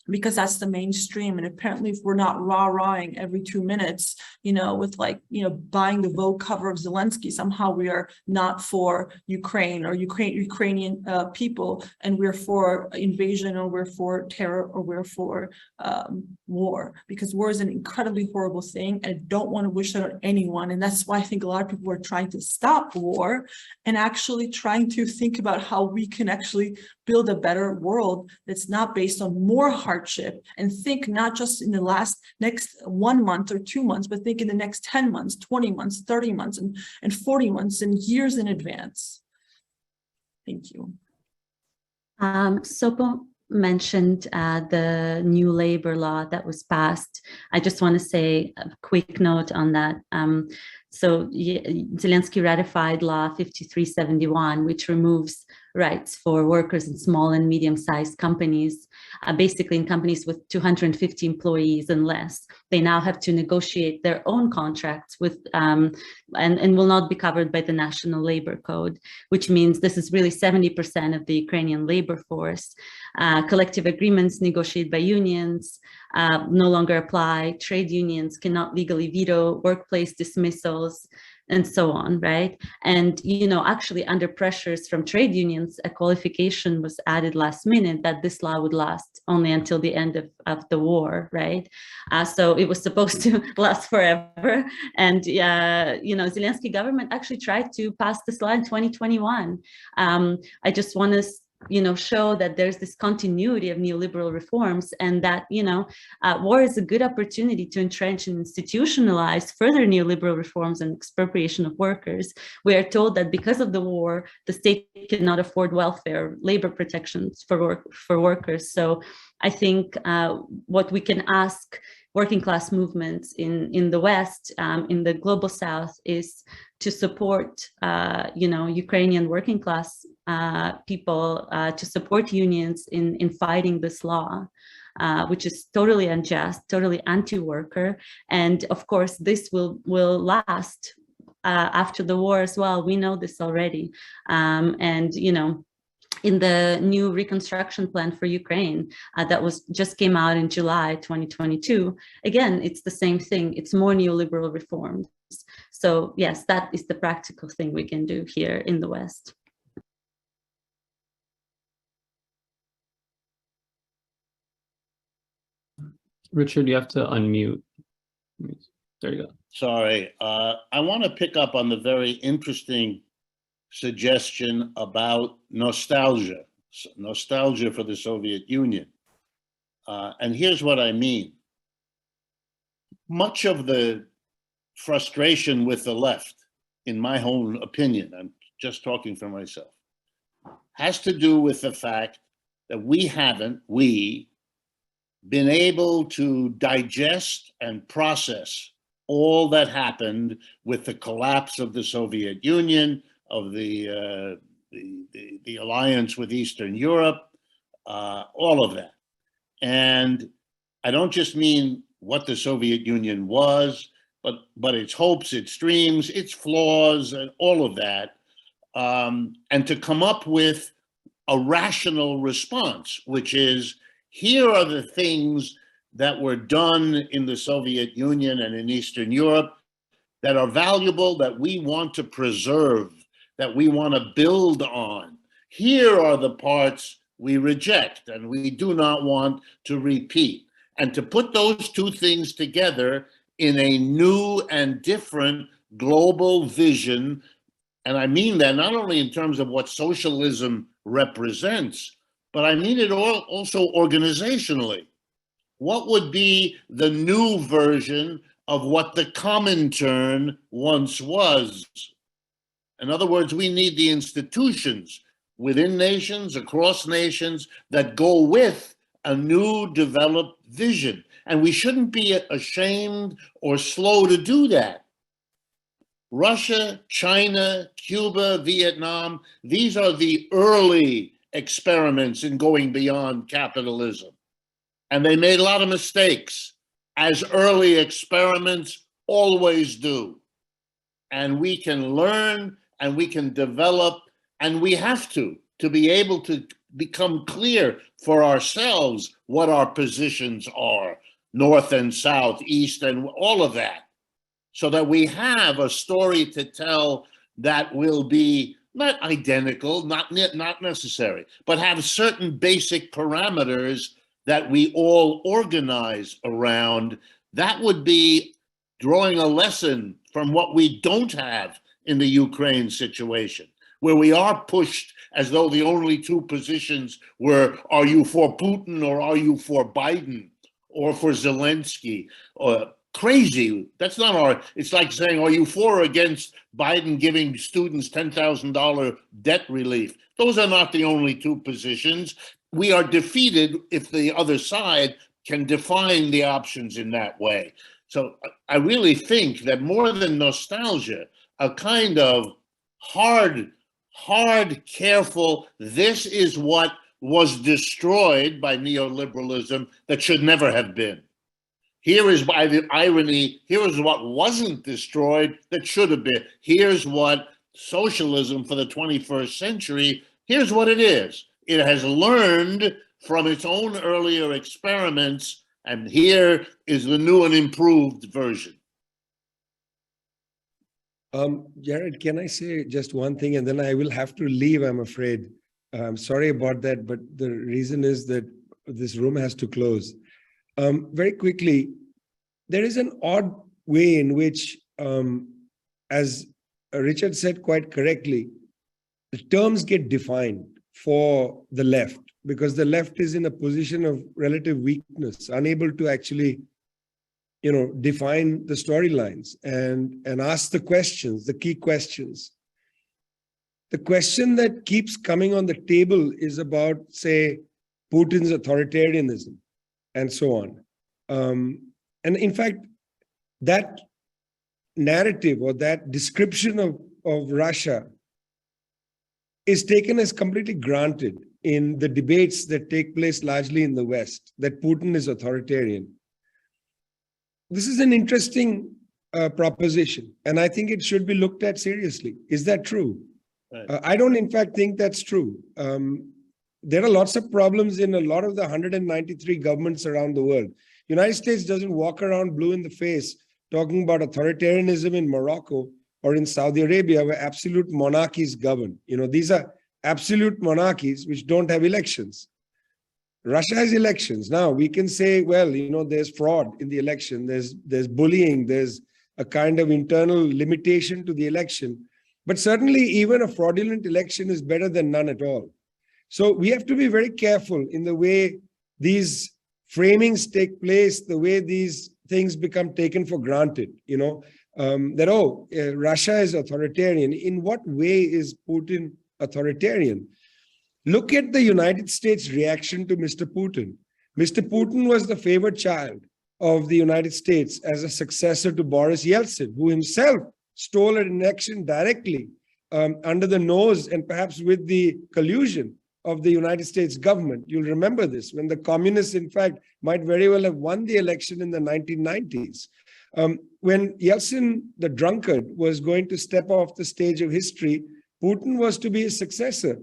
because that's the mainstream. And apparently if we're not rah-rahing every 2 minutes, you know, with like, you know, buying the Vogue cover of Zelensky, somehow we are not for Ukraine or Ukrainian people, and we're for invasion, or we're for terror, or we're for war, because war is an incredibly horrible thing. And I don't want to wish that on anyone. And that's why I think a lot of people are trying to stop war and actually trying to think about how we can actually build a better world that's not based on more hardship, and think not just in the next 1 month or 2 months, but think in the next 10 months, 20 months, 30 months, and 40 months, and years in advance. Thank you. Sopo mentioned the new labor law that was passed. I just want to say a quick note on that. So Zelensky ratified Law 5371, which removes rights for workers in small and medium-sized companies, basically in companies with 250 employees and less. They now have to negotiate their own contracts with, and will not be covered by the National Labor Code, which means this is really 70% of the Ukrainian labor force. Collective agreements negotiated by unions no longer apply. Trade unions cannot legally veto workplace dismissals, and so on, right? And, you know, actually under pressures from trade unions, a qualification was added last minute that this law would last only until the end of the war, right? So it was supposed to last forever. And, you know, Zelensky government actually tried to pass this law in 2021. I just want to, you know, show that there's this continuity of neoliberal reforms, and that, you know, war is a good opportunity to entrench and institutionalize further neoliberal reforms and expropriation of workers. We are told that because of the war, the state cannot afford welfare, labor protections for workers. So I think what we can ask working class movements in the West, in the global South, is to support, you know, Ukrainian working class people, to support unions in fighting this law, which is totally unjust, totally anti-worker. And of course, this will last after the war as well. We know this already. And, you know, in the new reconstruction plan for Ukraine that just came out in July 2022, again, it's the same thing. It's more neoliberal reforms. So yes, that is the practical thing we can do here in the West. Richard, you have to unmute. There you go. Sorry, I want to pick up on the very interesting suggestion about nostalgia for the Soviet Union. And here's what I mean. Much of the frustration with the left, in my own opinion, I'm just talking for myself, has to do with the fact that we been able to digest and process all that happened with the collapse of the Soviet Union, of the alliance with Eastern Europe, all of that. And I don't just mean what the Soviet Union was, but its hopes, its dreams, its flaws, and all of that. And to come up with a rational response, which is, here are the things that were done in the Soviet Union and in Eastern Europe that are valuable, that we want to preserve, that we want to build on. Here are the parts we reject, and we do not want to repeat. And to put those two things together in a new and different global vision, and I mean that not only in terms of what socialism represents, but I mean it also organizationally. What would be the new version of what the Comintern once was? In other words, we need the institutions within nations, across nations, that go with a new developed vision. And we shouldn't be ashamed or slow to do that. Russia, China, Cuba, Vietnam, these are the early experiments in going beyond capitalism. And they made a lot of mistakes, as early experiments always do. And we can learn and we can develop, and we have to be able to become clear for ourselves what our positions are, north and south, east, and all of that, so that we have a story to tell that will be not identical, not necessary, but have certain basic parameters that we all organize around. That would be drawing a lesson from what we don't have in the Ukraine situation, where we are pushed as though the only two positions were, are you for Putin or are you for Biden or for Zelensky? Crazy. That's not our, it's like saying, are you for or against Biden giving students $10,000 debt relief? Those are not the only two positions. We are defeated if the other side can define the options in that way. So I really think that more than nostalgia, a kind of hard, careful, this is what was destroyed by neoliberalism that should never have been. Here is, by the irony, here is what wasn't destroyed that should have been. Here's what socialism for the 21st century, here's what it is. It has learned from its own earlier experiments, and here is the new and improved version. Jared, can I say just one thing, and then I will have to leave, I'm afraid. I'm sorry about that, but the reason is that this room has to close. Very quickly, there is an odd way in which, as Richard said quite correctly, the terms get defined for the left, because the left is in a position of relative weakness, unable to actually, define the storylines and ask the questions, the key questions. The question that keeps coming on the table is about, say, Putin's authoritarianism and so on. And in fact, that narrative or that description of Russia is taken as completely granted in the debates that take place largely in the West, that Putin is authoritarian. This is an interesting proposition, and I think it should be looked at seriously. Is that true? Right. I don't, in fact, think that's true. There are lots of problems in a lot of the 193 governments around the world. United States doesn't walk around blue in the face talking about authoritarianism in Morocco or in Saudi Arabia, where absolute monarchies govern. These are absolute monarchies which don't have elections. Russia has elections. Now, we can say, well, there's fraud in the election, there's bullying, there's a kind of internal limitation to the election. But certainly, even a fraudulent election is better than none at all. So we have to be very careful in the way these framings take place, the way these things become taken for granted, that, Russia is authoritarian. In what way is Putin authoritarian? Look at the United States' reaction to Mr. Putin. Mr. Putin was the favored child of the United States as a successor to Boris Yeltsin, who himself stole an election directly under the nose and perhaps with the collusion of the United States government. You'll remember this, when the communists, in fact, might very well have won the election in the 1990s. When Yeltsin, the drunkard, was going to step off the stage of history, Putin was to be his successor.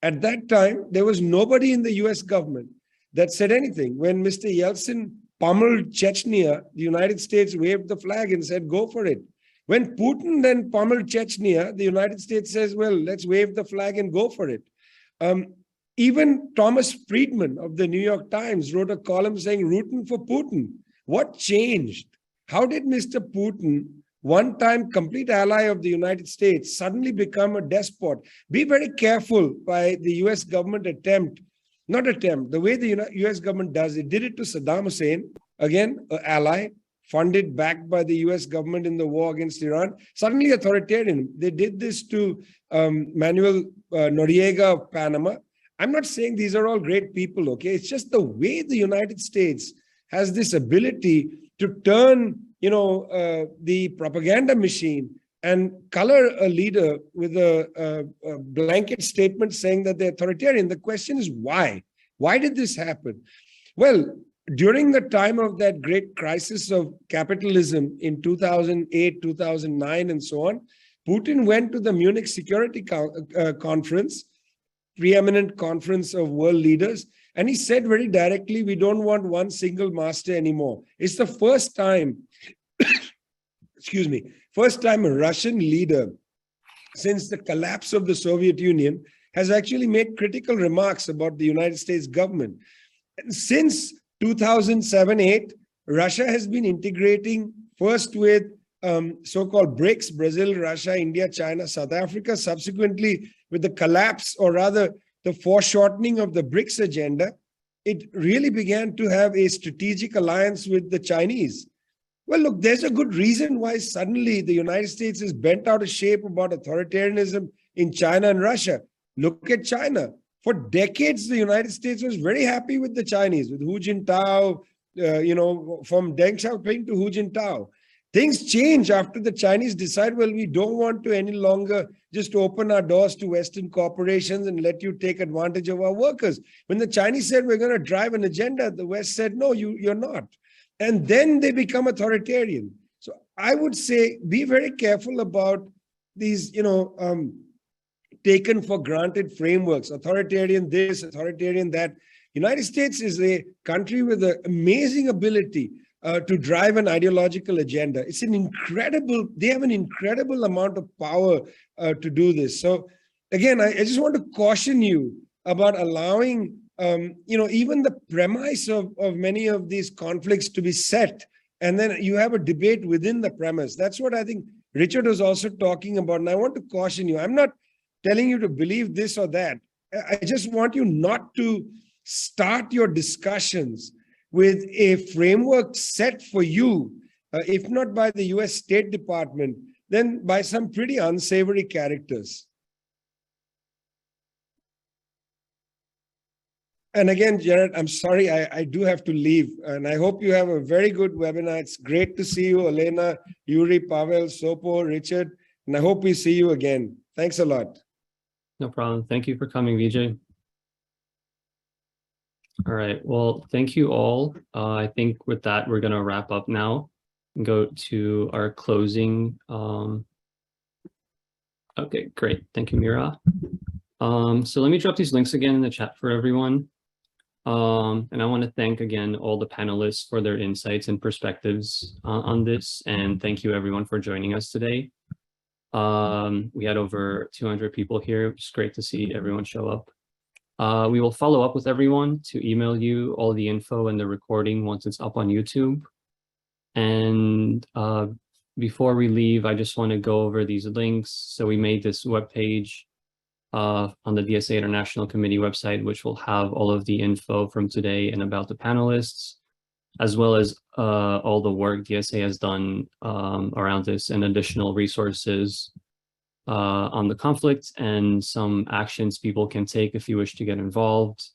At that time, there was nobody in the US government that said anything. When Mr. Yeltsin pummeled Chechnya, the United States waved the flag and said, go for it. When Putin then pummeled Chechnya, the United States says, well, let's wave the flag and go for it. Even Thomas Friedman of the New York Times wrote a column saying, rooting for Putin. What changed? How did Mr. Putin, one-time complete ally of the United States, suddenly become a despot? Be very careful by the US government the way the US government does it. Did it to Saddam Hussein, again, an ally, funded, backed by the US government in the war against Iran, suddenly authoritarian. They did this to Manuel Noriega of Panama. I'm not saying these are all great people, okay? It's just the way the United States has this ability to turn, the propaganda machine and color a leader with a blanket statement saying that they're authoritarian. The question is why? Why did this happen? Well, during the time of that great crisis of capitalism in 2008, 2009, and so on, Putin went to the Munich Security Conference, preeminent conference of world leaders, and he said very directly, we don't want one single master anymore. It's the first time, first time a Russian leader since the collapse of the Soviet Union has actually made critical remarks about the United States government. And since 2007-8, Russia has been integrating first with so-called BRICS, Brazil, Russia, India, China, South Africa, subsequently with the collapse, or rather the foreshortening of the BRICS agenda, it really began to have a strategic alliance with the Chinese. Well, look, there's a good reason why suddenly the United States is bent out of shape about authoritarianism in China and Russia. Look at China. For decades, the United States was very happy with the Chinese, with Hu Jintao, from Deng Xiaoping to Hu Jintao. Things change after the Chinese decide, well, we don't want to any longer just open our doors to Western corporations and let you take advantage of our workers. When the Chinese said, we're going to drive an agenda, the West said, no, you're not. And then they become authoritarian. So I would say, be very careful about these, taken for granted frameworks, authoritarian this, authoritarian that. United States is a country with an amazing ability to drive an ideological agenda. It's they have an incredible amount of power to do this. So again, I just want to caution you about allowing, even the premise of many of these conflicts to be set. And then you have a debate within the premise. That's what I think Richard was also talking about. And I want to caution you. I'm not telling you to believe this or that. I just want you not to start your discussions with a framework set for you, if not by the US State Department, then by some pretty unsavory characters. And again, Jared, I'm sorry, I do have to leave. And I hope you have a very good webinar. It's great to see you, Olena, Yurii, Pawel, Sopo, Richard, and I hope we see you again. Thanks a lot. No problem. Thank you for coming, Vijay. All right. Well, thank you all. I think with that, we're going to wrap up now and go to our closing. Okay, great. Thank you, Mira. So let me drop these links again in the chat for everyone. And I want to thank again all the panelists for their insights and perspectives on this. And thank you everyone for joining us today. We had over 200 people here. It's great to see everyone show up. We will follow up with everyone to email you all the info and the recording once it's up on YouTube. And before we leave, I just want to go over these links. So we made this webpage on the DSA International Committee website, which will have all of the info from today and about the panelists, as well as all the work DSA has done around this and additional resources on the conflict and some actions people can take if you wish to get involved,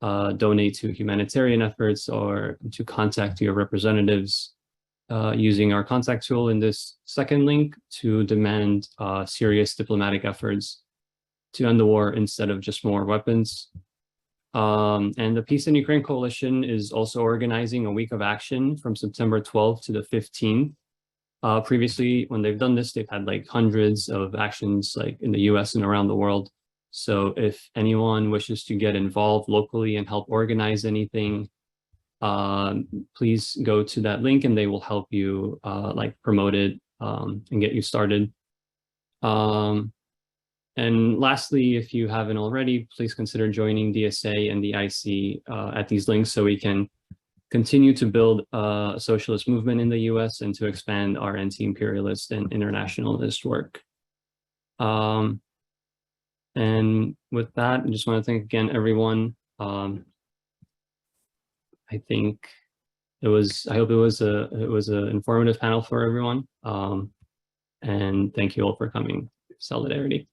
donate to humanitarian efforts, or to contact your representatives using our contact tool in this second link to demand serious diplomatic efforts to end the war instead of just more weapons. And the Peace in Ukraine Coalition is also organizing a week of action from September 12th to the 15th. Previously, when they've done this, they've had like hundreds of actions like in the US and around the world. So if anyone wishes to get involved locally and help organize anything, please go to that link and they will help you like promote it and get you started. And lastly, if you haven't already, please consider joining DSA and the IC at these links so we can continue to build a socialist movement in the US and to expand our anti-imperialist and internationalist work. And with that, I just want to thank again everyone. I think I hope it was an informative panel for everyone. And thank you all for coming. Solidarity.